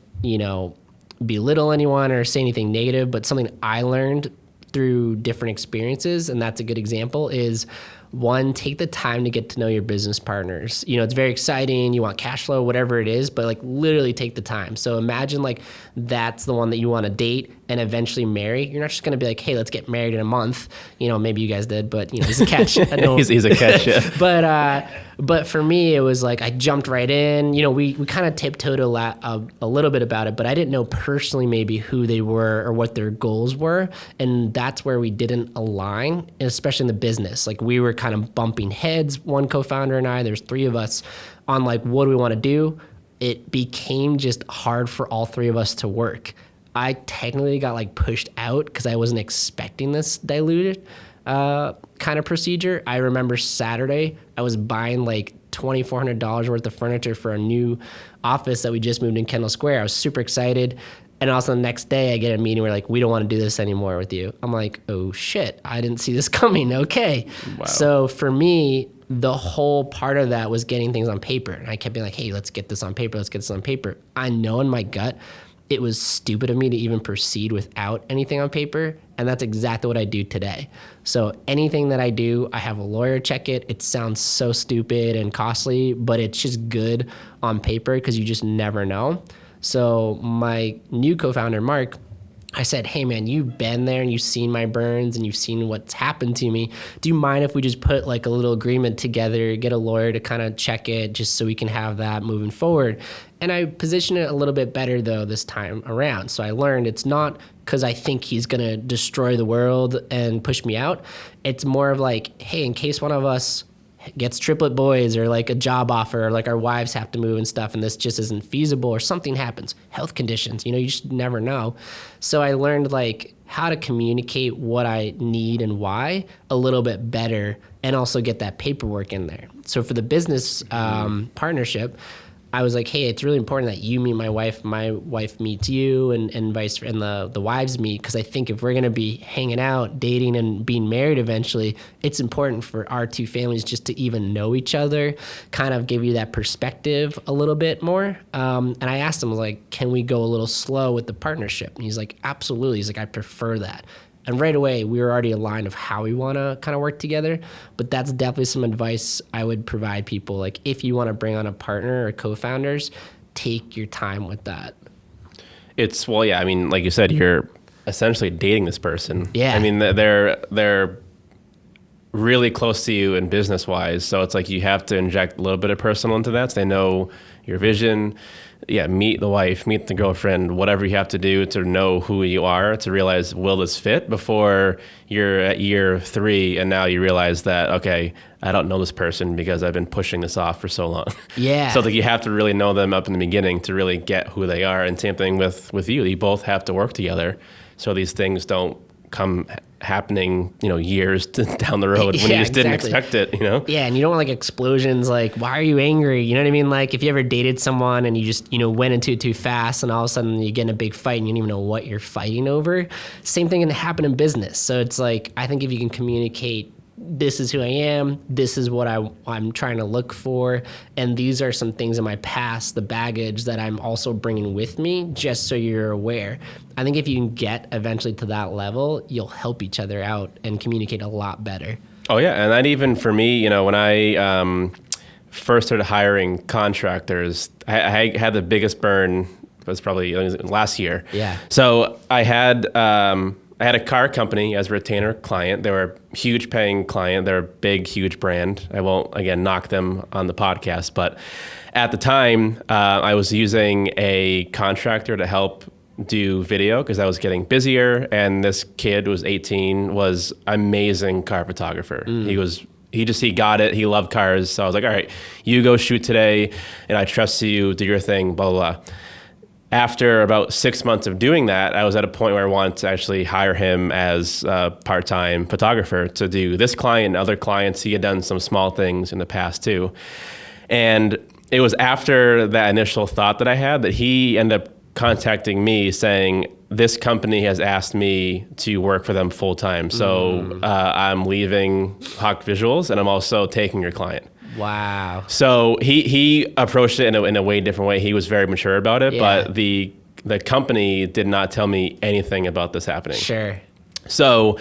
belittle anyone or say anything negative, but something I learned through different experiences, and that's a good example, is one, take the time to get to know your business partners. It's very exciting. You want cash flow, whatever it is, but like literally take the time. So imagine like that's the one that you want to date and eventually marry. You're not just going to be like, hey, let's get married in a month. Maybe you guys did, but he's a catch. he's a catch, yeah. But for me, it was like I jumped right in. We kind of tiptoed a little bit about it, but I didn't know personally maybe who they were or what their goals were. And that's where we didn't align, especially in the business. Like we were kind of bumping heads, one co-founder and I, there's three of us, on like, what do we want to do? It became just hard for all three of us to work. I technically got like pushed out because I wasn't expecting this diluted kind of procedure. I remember Saturday, I was buying like $2,400 worth of furniture for a new office that we just moved in Kendall Square. I was super excited. And also the next day I get a meeting where like, we don't want to do this anymore with you. I'm like, oh shit, I didn't see this coming. Okay. Wow. So for me, the whole part of that was getting things on paper. And I kept being like, hey, let's get this on paper. Let's get this on paper. I know in my gut, it was stupid of me to even proceed without anything on paper. And that's exactly what I do today. So anything that I do, I have a lawyer check it. It sounds so stupid and costly, but it's just good on paper because you just never know. So my new co-founder, Mark, I said, hey man, you've been there and you've seen my burns and you've seen what's happened to me. Do you mind if we just put like a little agreement together, get a lawyer to kind of check it just so we can have that moving forward? And I positioned it a little bit better though this time around. So I learned it's not because I think he's going to destroy the world and push me out. It's more of like, hey, in case one of us gets triplet boys or like a job offer or like our wives have to move and stuff and this just isn't feasible or something happens, health conditions, you just never know. So I learned like how to communicate what I need and why a little bit better and also get that paperwork in there. So for the business partnership, I was like, hey, it's really important that you meet my wife meets you, and vice versa, and the wives meet, because I think if we're gonna be hanging out, dating, and being married eventually, it's important for our two families just to even know each other, kind of give you that perspective a little bit more. And I asked him, like, can we go a little slow with the partnership? And he's like, absolutely. He's like, I prefer that. And right away, we were already aligned of how we want to kind of work together. But that's definitely some advice I would provide people. Like, if you want to bring on a partner or co-founders, take your time with that. Well, yeah, I mean, like you said, you're essentially dating this person. Yeah. I mean, they're really close to you in business-wise. So it's like you have to inject a little bit of personal into that so they know your vision. Yeah, meet the wife, meet the girlfriend, whatever you have to do to know who you are, to realize, will this fit, before you're at year 3 and now you realize that, okay, I don't know this person because I've been pushing this off for so long. Yeah. So like you have to really know them up in the beginning to really get who they are. And same thing with you. You both have to work together so these things don't come happening, years down the road when you just didn't expect it, Yeah, and you don't want like explosions, like, why are you angry? You know what I mean? Like if you ever dated someone and you just, went into it too fast and all of a sudden you get in a big fight and you don't even know what you're fighting over. Same thing can happen in business. So it's like, I think if you can communicate, this is who I am, this is what I'm trying to look for, and these are some things in my past, the baggage that I'm also bringing with me, just so you're aware. I think if you can get eventually to that level, you'll help each other out and communicate a lot better. Oh yeah, and that even for me, when I first started hiring contractors, I had the biggest burn. It was probably last year. Yeah. So I had a car company as a retainer client. They were a huge paying client. They're a big, huge brand. I won't, again, knock them on the podcast. But at the time, I was using a contractor to help do video because I was getting busier. And this kid who was 18 was amazing car photographer. He got it. He loved cars. So I was like, all right, you go shoot today and I trust you, do your thing, blah, blah, blah. After about 6 months of doing that, I was at a point where I wanted to actually hire him as a part-time photographer to do this client and other clients. He had done some small things in the past too. And it was after that initial thought that I had that he ended up contacting me saying, this company has asked me to work for them full-time. So I'm leaving Hawk Visuals and I'm also taking your client. Wow. So he approached it in a way different way. He was very mature about it, but the company did not tell me anything about this happening. Sure. So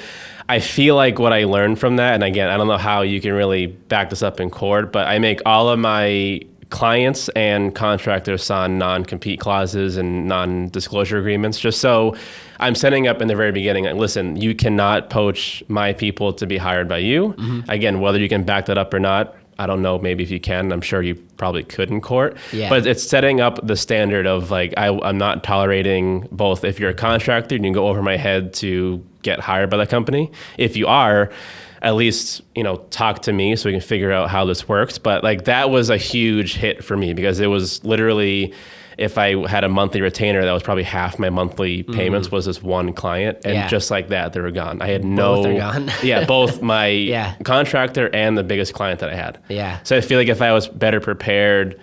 I feel like what I learned from that, and again, I don't know how you can really back this up in court, but I make all of my clients and contractors sign non-compete clauses and non-disclosure agreements, just so I'm setting up in the very beginning, like, listen, you cannot poach my people to be hired by you. Again, whether you can back that up or not, I don't know, maybe if you can. I'm sure you probably could in court. Yeah. But it's setting up the standard of like, I'm not tolerating both. If you're a contractor, you can go over my head to get hired by the company. If you are, at least, talk to me so we can figure out how this works. But like that was a huge hit for me because it was literally, if I had a monthly retainer, that was probably half my monthly payments was this one client. And just like that, they were gone. I had Both are gone. both my contractor and the biggest client that I had. Yeah. So I feel like if I was better prepared,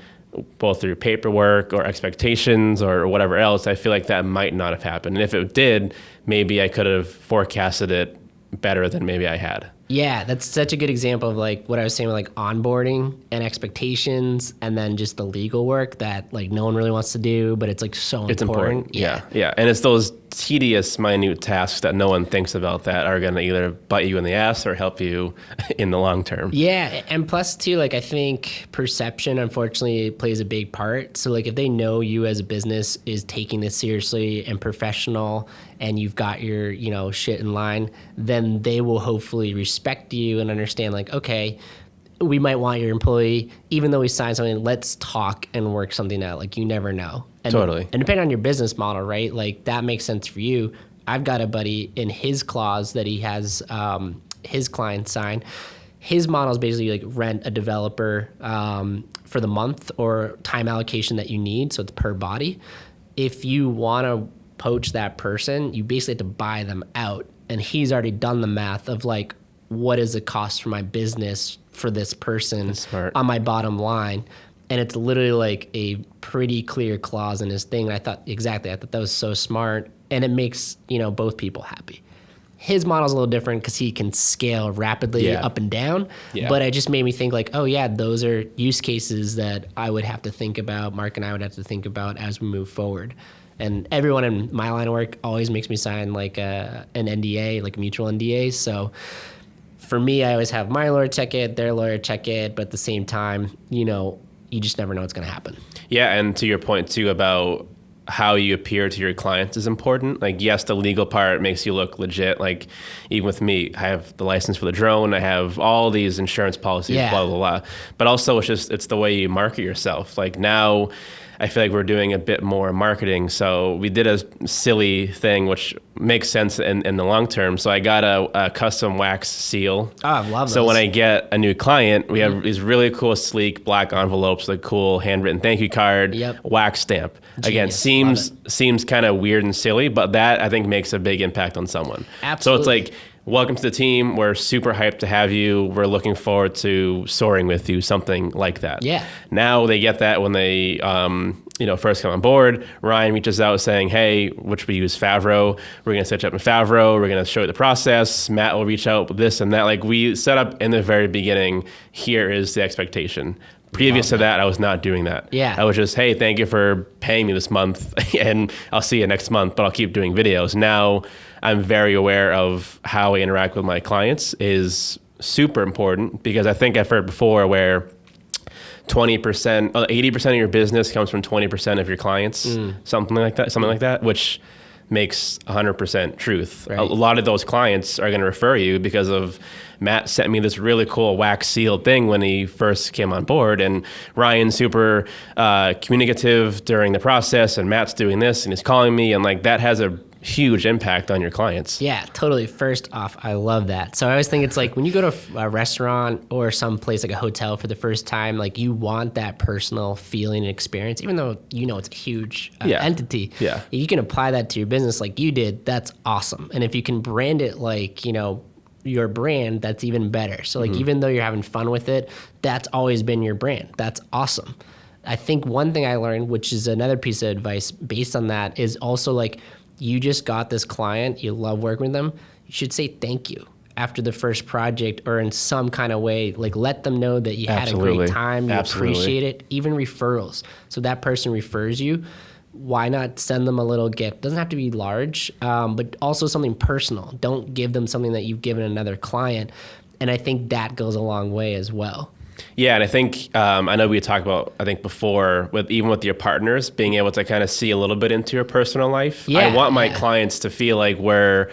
both through paperwork or expectations or whatever else, I feel like that might not have happened. And if it did, maybe I could have forecasted it better than maybe I had. Yeah, that's such a good example of like what I was saying with like onboarding and expectations, and then just the legal work that like no one really wants to do, but it's like so It's important. important. Yeah. And it's those tedious, minute tasks that no one thinks about that are going to either bite you in the ass or help you in the long term. Yeah, and plus too, like I think perception unfortunately plays a big part. So like if they know you as a business is taking this seriously and professional, and you've got your shit in line, then they will hopefully respect you and understand like, okay, we might want your employee, even though we signed something, let's talk and work something out. Like you never know. And, Totally. And depending on your business model, right? Like that makes sense for you. I've got a buddy in his clause that he has his clients sign. His model is basically like rent a developer for the month or time allocation that you need. So it's per body. If you want to poach that person, you basically have to buy them out. And he's already done the math of like, what is the cost for my business for this person on my bottom line? And it's literally like a pretty clear clause in his thing. And I thought that was so smart. And it makes, both people happy. His model's a little different because he can scale rapidly up and down. Yeah. But it just made me think like, oh yeah, those are use cases that I would have to think about, Mark and I would have to think about as we move forward. And everyone in my line of work always makes me sign like an NDA, like a mutual NDA. So for me, I always have my lawyer check it, their lawyer check it. But at the same time, you just never know what's going to happen. Yeah. And to your point too about how you appear to your clients is important. Like, yes, the legal part makes you look legit. Like, even with me, I have the license for the drone. I have all these insurance policies, blah, blah, blah. But also it's the way you market yourself. Like now, I feel like we're doing a bit more marketing. So we did a silly thing, which makes sense in the long term. So I got a custom wax seal. Oh, I love those. So when I get a new client, we have these really cool, sleek black envelopes, like cool handwritten thank you card, wax stamp. Again, seems kind of weird and silly, but that I think makes a big impact on someone. Absolutely. So it's like, welcome to the team. We're super hyped to have you. We're looking forward to soaring with you, something like that. Yeah. Now they get that when they first come on board. Ryan reaches out saying, hey, which we use Favreau. We're going to set you up in Favreau. We're going to show you the process. Matt will reach out with this and that. Like we set up in the very beginning, here is the expectation. Previous to that, I was not doing that. Yeah. I was just, hey, thank you for paying me this month, and I'll see you next month, but I'll keep doing videos. Now, I'm very aware of how I interact with my clients is super important because I think I've heard before where 20%, 80% of your business comes from 20% of your clients, something like that, which makes 100% truth. Right. A lot of those clients are going to refer you because of Matt sent me this really cool wax sealed thing when he first came on board, and Ryan's super communicative during the process, and Matt's doing this and he's calling me, and like that has a huge impact on your clients. Yeah, totally. First off, I love that. So I always think it's like when you go to a restaurant or some place like a hotel for the first time, like you want that personal feeling and experience, even though it's a huge entity. Yeah. If you can apply that to your business like you did, that's awesome. And if you can brand it like, your brand, that's even better. So like even though you're having fun with it, that's always been your brand. That's awesome. I think one thing I learned, which is another piece of advice based on that, is also like, you just got this client, you love working with them, you should say thank you after the first project or in some kind of way. Like let them know that you had a great time, you appreciate it, even referrals. So that person refers you. Why not send them a little gift? Doesn't have to be large, but also something personal. Don't give them something that you've given another client. And I think that goes a long way as well. Yeah, and I think, I know we talked about, I think before, even with your partners, being able to kind of see a little bit into your personal life. Yeah, I want my clients to feel like we're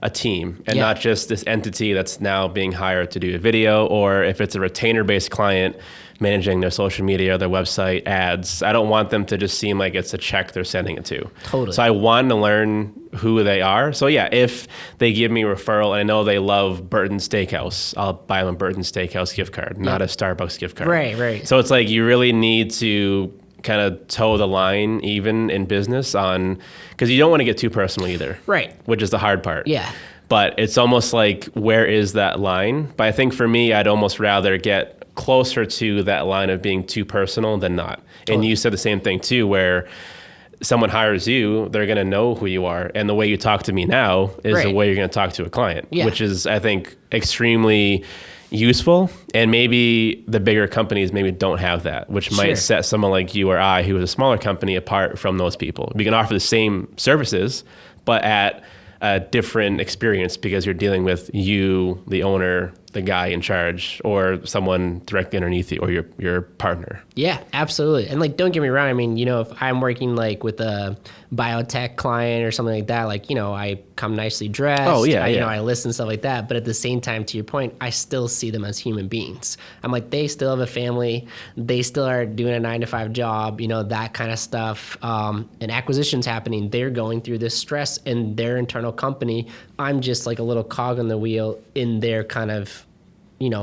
a team and not just this entity that's now being hired to do a video, or if it's a retainer-based client managing their social media, their website, ads. I don't want them to just seem like it's a check they're sending it to. Totally. So I want to learn who they are. So yeah, if they give me a referral and I know they love Burton Steakhouse, I'll buy them a Burton Steakhouse gift card, not a Starbucks gift card. Right. So it's like you really need to kind of toe the line even in business because you don't want to get too personal either. Right. Which is the hard part. Yeah. But it's almost like, where is that line? But I think for me, I'd almost rather get closer to that line of being too personal than not. Totally. And you said the same thing too, where someone hires you, they're going to know who you are. And the way you talk to me now is the Right. way you're going to talk to a client, Yeah. which is, I think, extremely useful. And maybe the bigger companies maybe don't have that, which Sure. might set someone like you or I, who is a smaller company, apart from those people. We can offer the same services, but at a different experience because you're dealing with you, the owner, the guy in charge, or someone directly underneath you, or your partner. Yeah, absolutely. And like, don't get me wrong. I mean, if I'm working like with a biotech client or something like that, like, I come nicely dressed. Oh, yeah, yeah. I listen, stuff like that. But at the same time, to your point, I still see them as human beings. I'm like, they still have a family. They still are doing a 9-to-5 job, that kind of stuff. And acquisitions happening, they're going through this stress in their internal company. I'm just like a little cog on the wheel in their kind of,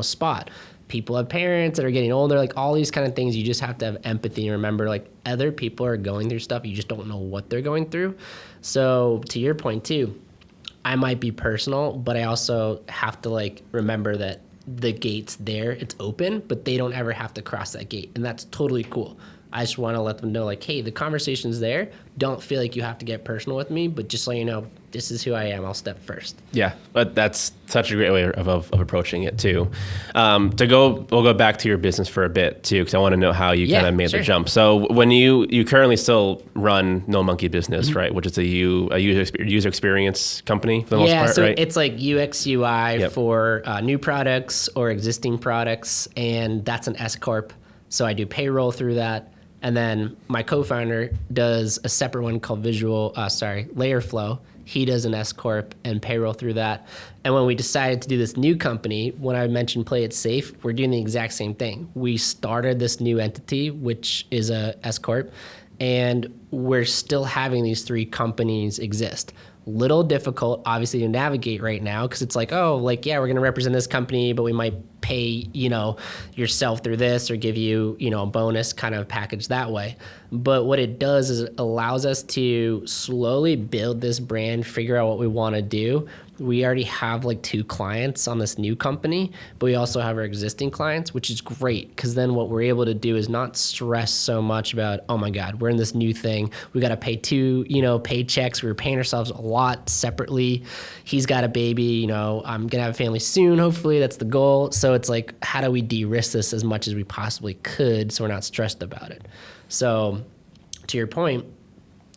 spot. People have parents that are getting older, like all these kind of things. You just have to have empathy and remember, like, other people are going through stuff. You just don't know what they're going through. So to your point too, I might be personal, but I also have to like remember that the gate's there, it's open, but they don't ever have to cross that gate. And that's totally cool. I just want to let them know, like, hey, the conversation's there. Don't feel like you have to get personal with me, but just so you know, this is who I am. I'll step first. Yeah, but that's such a great way of approaching it too. We'll go back to your business for a bit too, because I want to know how you Yeah, kind of made sure. the jump. So when you currently still run No Monkey Business, right? Which is a user experience company for the most part, so right? it's like UX UI Yep. for new products or existing products, and that's an S corp. So I do payroll through that. And then my co-founder does a separate one called Layerflow. He does an S corp and payroll through that. And when we decided to do this new company, when I mentioned Play It Safe, we're doing the exact same thing. We started this new entity, which is a S corp, and we're still having these 3 companies exist. Little difficult, obviously, to navigate right now because it's like, oh, like, yeah, we're going to represent this company, but we might pay, yourself through this or give you, a bonus kind of package that way. But what it does is it allows us to slowly build this brand, figure out what we want to do. We already have like 2 clients on this new company, but we also have our existing clients, which is great because then what we're able to do is not stress so much about, oh my God, we're in this new thing. We got to pay 2, paychecks. We were paying ourselves a lot separately. He's got a baby, I'm going to have a family soon. Hopefully that's the goal. So it's like, how do we de-risk this as much as we possibly could so we're not stressed about it? So to your point,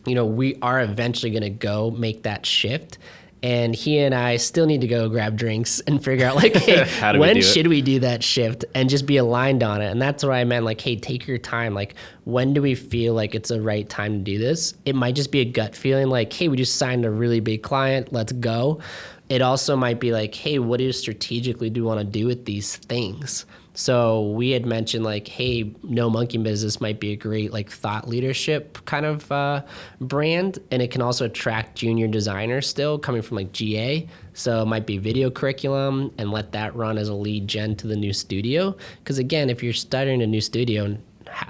we are eventually going to go make that shift. And he and I still need to go grab drinks and figure out, like, hey, How do we when do it? should we do that shift and just be aligned on it? And that's what I meant, like, hey, take your time. Like, when do we feel like it's the right time to do this? It might just be a gut feeling like, hey, we just signed a really big client. Let's go. It also might be like, hey, what strategically do we want to do with these things? So we had mentioned like, hey, No Monkey Business might be a great like thought leadership kind of brand, and it can also attract junior designers still coming from like GA. So it might be video curriculum and let that run as a lead gen to the new studio. Because again, if you're starting a new studio,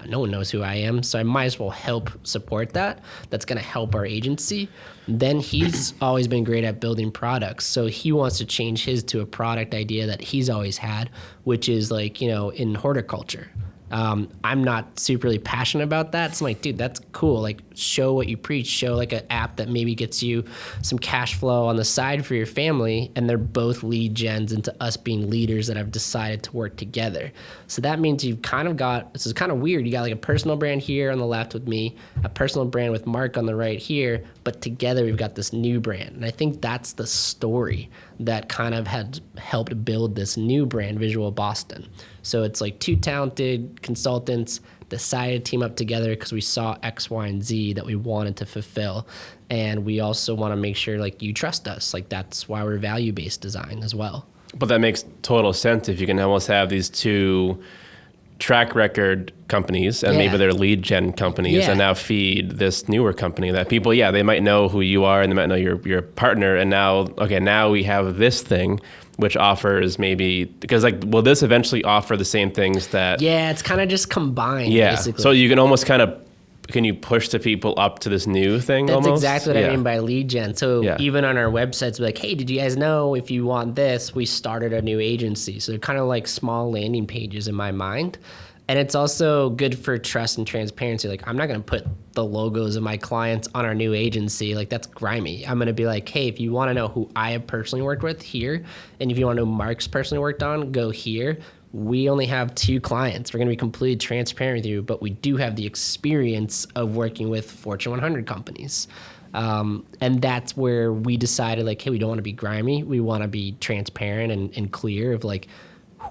no one knows who I am, so I might as well help support that. That's going to help our agency. Then he's always been great at building products, so he wants to change his to a product idea that he's always had, which is like, in horticulture. I'm not superly passionate about that. So I'm like, dude, that's cool. Like, show what you preach. Show like an app that maybe gets you some cash flow on the side for your family. And they're both lead gens into us being leaders that have decided to work together. So that means you've kind of got, this is kind of weird. You got like a personal brand here on the left with me, a personal brand with Mark on the right here, but together we've got this new brand. And I think that's the story that kind of had helped build this new brand, Visual Boston. So it's like 2 talented consultants decided to team up together because we saw X, Y, and Z that we wanted to fulfill. And we also want to make sure like you trust us. Like that's why we're value-based design as well. But that makes total sense if you can almost have these 2 track record companies and maybe they're lead gen companies and now feed this newer company that people, they might know who you are and they might know your partner. And now we have this thing which offers maybe, because like, will this eventually offer the same things that? Yeah, it's kind of just combined basically. So you can almost can you push the people up to this new thing? That's almost? exactly what I mean by lead gen. So Yeah. even on our websites, we're like, hey, did you guys know if you want this, we started a new agency. So they're kind of like small landing pages in my mind. And it's also good for trust and transparency. Like, I'm not going to put the logos of my clients on our new agency. Like, that's grimy. I'm going to be like, hey, if you want to know who I have personally worked with, here. And if you want to know Mark's personally worked on, go here. We only have 2 clients. We're going to be completely transparent with you, but we do have the experience of working with Fortune 100 companies. And that's where we decided, like, hey, we don't want to be grimy. We want to be transparent and clear of, like,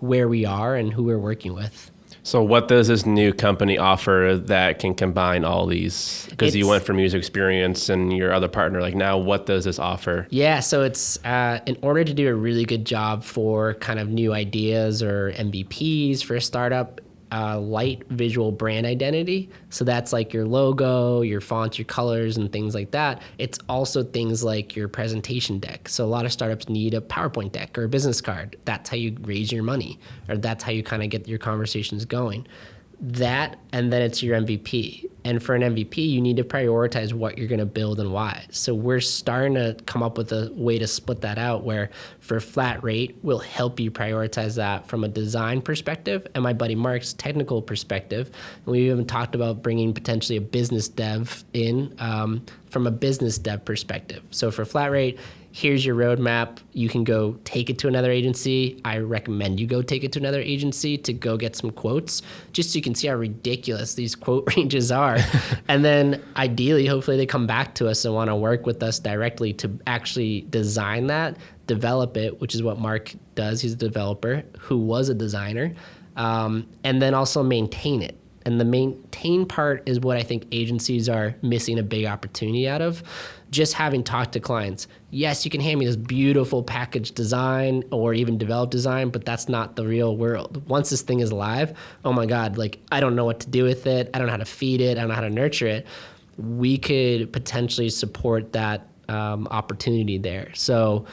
where we are and who we're working with. So what does this new company offer that can combine all these? Because you went from user experience and your other partner, like, now what does this offer? Yeah, so it's in order to do a really good job for kind of new ideas or MVPs for a startup, light visual brand identity. So that's like your logo, your fonts, your colors, and things like that. It's also things like your presentation deck. So a lot of startups need a PowerPoint deck or a business card. That's how you raise your money, or that's how you kind of get your conversations going. That, and then it's your MVP. And for an MVP, you need to prioritize what you're going to build and why. So we're starting to come up with a way to split that out, where for flat rate, we'll help you prioritize that from a design perspective and my buddy Mark's technical perspective. And we even talked about bringing potentially a business dev in from a business dev perspective. So for flat rate, here's your roadmap. You can go take it to another agency. I recommend you go take it to another agency to go get some quotes, just so you can see how ridiculous these quote ranges are. And then ideally, hopefully they come back to us and want to work with us directly to actually design that, develop it, which is what Mark does. He's a developer who was a designer, and then also maintain it. And the maintain part is what I think agencies are missing a big opportunity out of. Just having talked to clients, yes, you can hand me this beautiful package design or even develop design, but that's not the real world. Once this thing is live, oh my God, like, I don't know what to do with it. I don't know how to feed it. I don't know how to nurture it. We could potentially support that opportunity there. So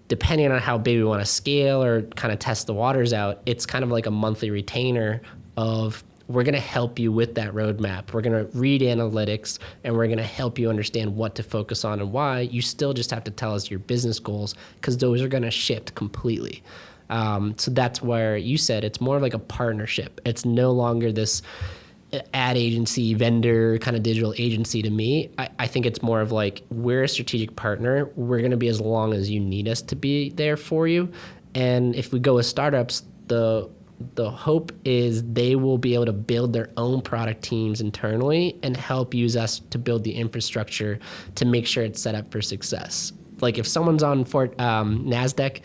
depending on how big we want to scale or kind of test the waters out, it's kind of like a monthly retainer of, we're going to help you with that roadmap. We're going to read analytics, and we're going to help you understand what to focus on and why. You still just have to tell us your business goals, because those are going to shift completely. So that's where you said it's more of like a partnership. It's no longer this ad agency, vendor kind of digital agency to me. I think it's more of like, we're a strategic partner. We're going to be as long as you need us to be there for you. And if we go with startups, the hope is they will be able to build their own product teams internally and help use us to build the infrastructure to make sure it's set up for success. Like, if someone's on NASDAQ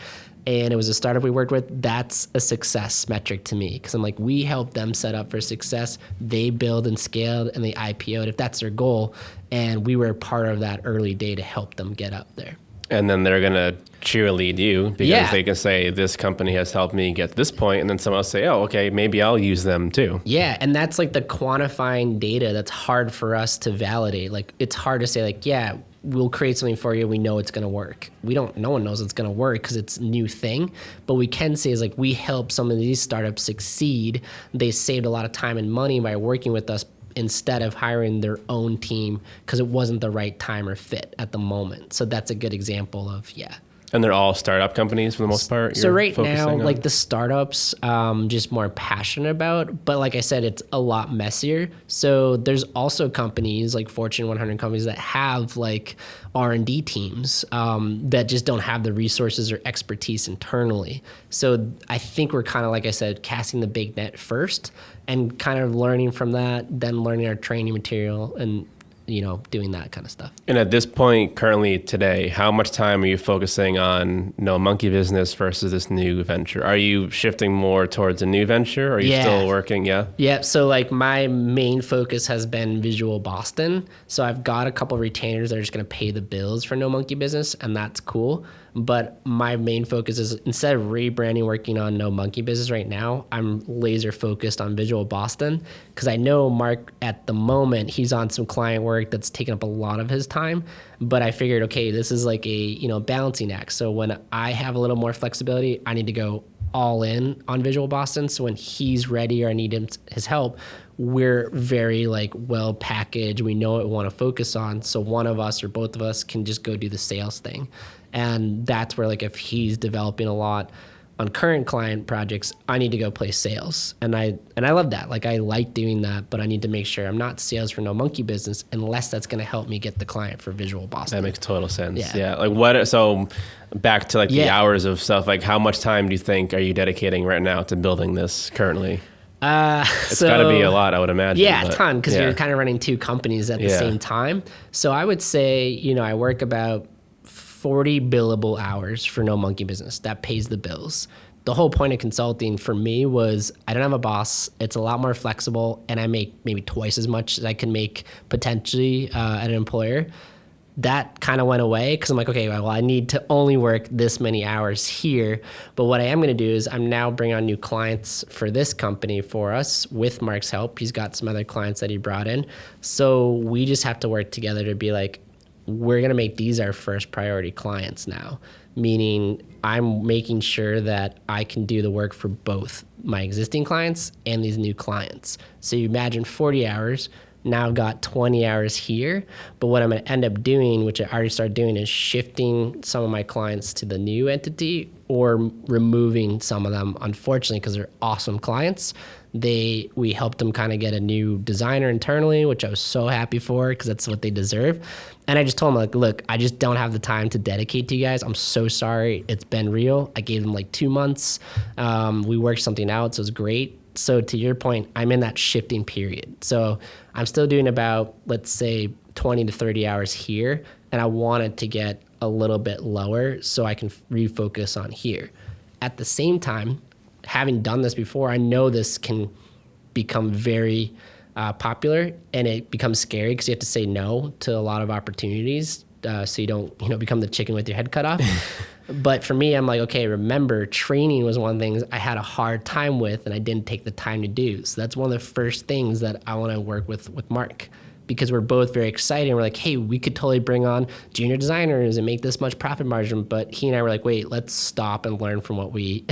and it was a startup we worked with, that's a success metric to me, because I'm like, we help them set up for success. They build and scaled and they IPO'd if that's their goal. And we were part of that early day to help them get up there. And then they're going to cheerlead you, because they can say, this company has helped me get to this point. And then someone else say, oh, okay, maybe I'll use them too. Yeah. And that's like the quantifying data that's hard for us to validate. Like, it's hard to say, like, yeah, we'll create something for you. We know it's going to work. No one knows it's going to work because it's a new thing. But we can say is, like, we help some of these startups succeed. They saved a lot of time and money by working with us instead of hiring their own team because it wasn't the right time or fit at the moment. So that's a good example of, And they're all startup companies for the most part? So right now, like, the startups, just more passionate about, but like I said, it's a lot messier. So there's also companies like Fortune 100 companies that have like R&D teams that just don't have the resources or expertise internally. So I think we're kind of, like I said, casting the big net first and kind of learning from that, then learning our training material and, doing that kind of stuff. And at this point, currently today, how much time are you focusing on No Monkey Business versus this new venture? Are you shifting more towards a new venture, or are you still working? Yeah. So like, my main focus has been Visual Boston. So I've got a couple retainers that are just going to pay the bills for No Monkey Business, and that's cool. But my main focus is, instead of rebranding, working on No Monkey Business right now, I'm laser focused on Visual Boston, because I know Mark at the moment, he's on some client work that's taking up a lot of his time. But I figured, okay, this is like a balancing act. So when I have a little more flexibility, I need to go all in on Visual Boston. So when he's ready or I need his help, we're very like well packaged. We know what we want to focus on. So one of us or both of us can just go do the sales thing. And that's where, like, if he's developing a lot on current client projects, I need to go play sales. And I love that. Like I like doing that, but I need to make sure I'm not sales for No Monkey Business unless that's going to help me get the client for Visual Boston. That makes total sense. Yeah. Yeah. Like what, so back to like the Yeah. hours of stuff, like how much time do you think are you dedicating right now to building this currently? It's got to be a lot, I would imagine. Yeah, but a ton, because yeah. you're kind of running two companies at the Yeah. same time. So I would say, you know, I work about 40 billable hours for No Monkey Business. That pays the bills. The whole point of consulting for me was I don't have a boss. It's a lot more flexible, and I make maybe twice as much as I can make potentially at an employer. That kind of went away because I'm like, okay, well, I need to only work this many hours here. But what I am going to do is I'm now bringing on new clients for this company for us with Mark's help. He's got some other clients that he brought in. So we just have to work together to be like, we're going to make these our first priority clients now, meaning I'm making sure that I can do the work for both my existing clients and these new clients. So you imagine 40 hours. Now I've got 20 hours here, but what I'm going to end up doing, which I already started doing, is shifting some of my clients to the new entity or removing some of them, unfortunately, because they're awesome clients. We helped them kind of get a new designer internally, which I was so happy for because that's what they deserve. And I just told them, like, look, I just don't have the time to dedicate to you guys. I'm so sorry. It's been real. I gave them like 2 months. We worked something out, so it was great. So to your point, I'm in that shifting period. So I'm still doing about, let's say, 20 to 30 hours here, and I want it to get a little bit lower so I can refocus on here. At the same time, having done this before, I know this can become very popular, and it becomes scary because you have to say no to a lot of opportunities so you don't become the chicken with your head cut off. But for me, I'm like, okay, remember, training was one of the things I had a hard time with and I didn't take the time to do. So that's one of the first things that I want to work with Mark, because we're both very excited. We're like, hey, we could totally bring on junior designers and make this much profit margin. But he and I were like, wait, let's stop and learn from what we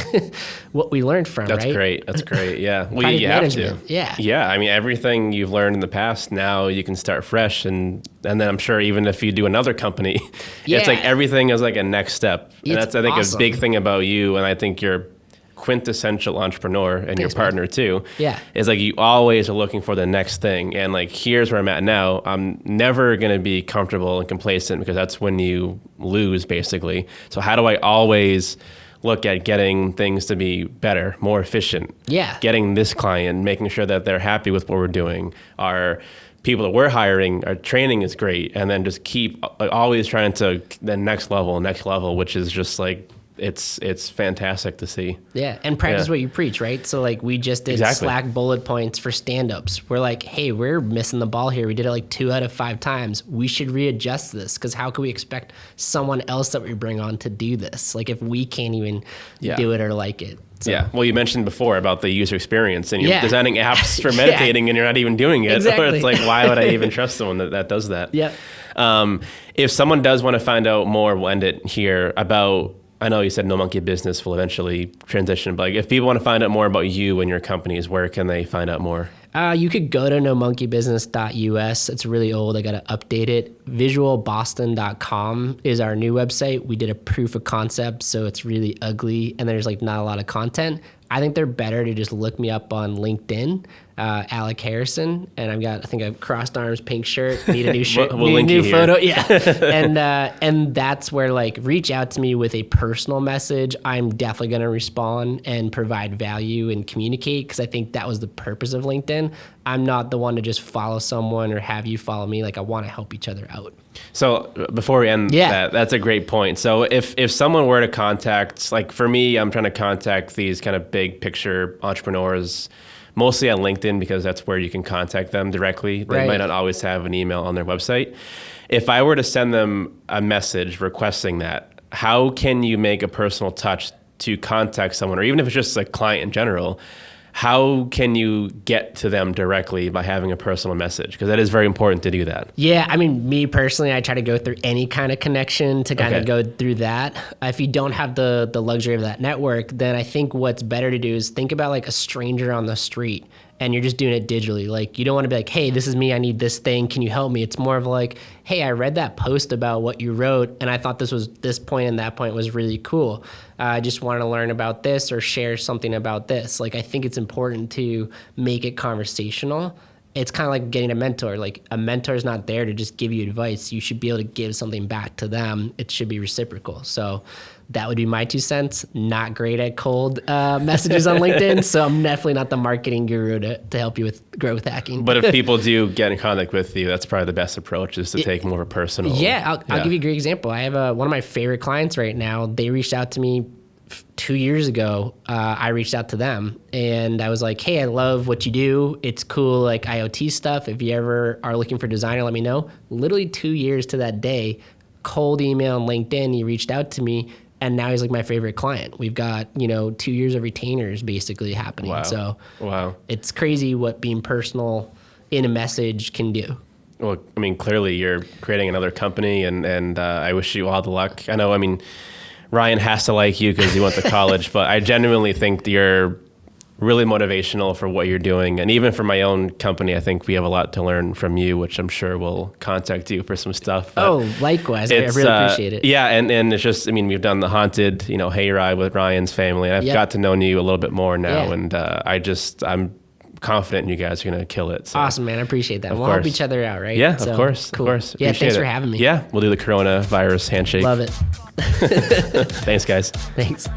learned from, That's right? great. That's great. Yeah. Well, Project you have to. management. Yeah. Yeah. I mean, everything you've learned in the past, now you can start fresh. And then I'm sure even if you do another company, Yeah. it's like everything is like a next step. And It's that's, I think, a awesome. big thing about you. And I think you're quintessential entrepreneur and your Thanks, man. partner too. Yeah. Is like you always are looking for the next thing. And like, here's where I'm at now. I'm never going to be comfortable and complacent because that's when you lose basically. So how do I always look at getting things to be better, more efficient? Yeah. Getting this client, making sure that they're happy with what we're doing. Our people that we're hiring, our training is great. And then just keep always trying to the next level, which is just like, it's fantastic to see. Yeah, and practice Yeah. what you preach, right? So like we just did Exactly. Slack bullet points for stand-ups. We're like, hey, we're missing the ball here. We did it like 2 out of 5 times. We should readjust this because how can we expect someone else that we bring on to do this? Like if we can't even Yeah. do it or like it. So, Yeah. Well, you mentioned before about the user experience and you're Yeah. designing apps for Yeah. meditating and you're not even doing it. Exactly. Or it's like, why would I even trust someone that does that? Yep. If someone does want to find out more, we'll end it here about, I know you said No Monkey Business will eventually transition, but like if people want to find out more about you and your companies, where can they find out more? You could go to nomonkeybusiness.us. It's really old. I got to update it. Visualboston.com is our new website. We did a proof of concept, so it's really ugly, and there's like not a lot of content. I think they're better to just look me up on LinkedIn, Alec Harrison, and I've got, I think, a crossed arms, pink shirt, need a new shirt, We'll need a link new you here. photo. Yeah. And that's where like reach out to me with a personal message. I'm definitely going to respond and provide value and communicate because I think that was the purpose of LinkedIn. I'm not the one to just follow someone or have you follow me. Like I want to help each other out. So before we end Yeah. that's a great point. So if someone were to contact, like for me, I'm trying to contact these kind of big picture entrepreneurs, mostly on LinkedIn because that's where you can contact them directly. They Right. might not always have an email on their website. If I were to send them a message requesting that, how can you make a personal touch to contact someone, or even if it's just a client in general? How can you get to them directly by having a personal message? Because that is very important to do that. Yeah, I mean, me personally, I try to go through any kind of connection to kind Okay. of go through that. If you don't have the luxury of that network, then I think what's better to do is think about like a stranger on the street and you're just doing it digitally. Like, you don't want to be like, hey, this is me, I need this thing, can you help me? It's more of like, hey, I read that post about what you wrote, and I thought this point and that point was really cool. I just want to learn about this or share something about this. Like, I think it's important to make it conversational. It's kind of like getting a mentor. Like, a mentor is not there to just give you advice. You should be able to give something back to them. It should be reciprocal. So that would be my 2 cents. Not great at cold messages on LinkedIn, so I'm definitely not the marketing guru to help you with growth hacking. But if people do get in contact with you, that's probably the best approach, is to take more of a personal. Yeah, I'll give you a great example. I have one of my favorite clients right now. They reached out to me 2 years ago. I reached out to them and I was like, hey, I love what you do. It's cool, like IoT stuff. If you ever are looking for a designer, let me know. Literally 2 years to that day, cold email on LinkedIn, he reached out to me. And now he's like my favorite client. We've got, 2 years of retainers basically happening. Wow. So wow, it's crazy what being personal in a message can do. Well, I mean, clearly you're creating another company, and I wish you all the luck. I know, I mean, Ryan has to like you because you went to college, but I genuinely think you're really motivational for what you're doing. And even for my own company, I think we have a lot to learn from you, which I'm sure we'll contact you for some stuff. But oh, likewise. I really appreciate it. Yeah, and it's just, I mean, we've done the haunted, hayride with Ryan's family. And I've got to know you a little bit more now. Yeah. And I'm confident you guys are going to kill it. So. Awesome, man. I appreciate that. We'll help each other out, right? Yeah, of course. Cool. Of course. Yeah, thanks for having me. Yeah, we'll do the coronavirus handshake. Love it. Thanks, guys. Thanks.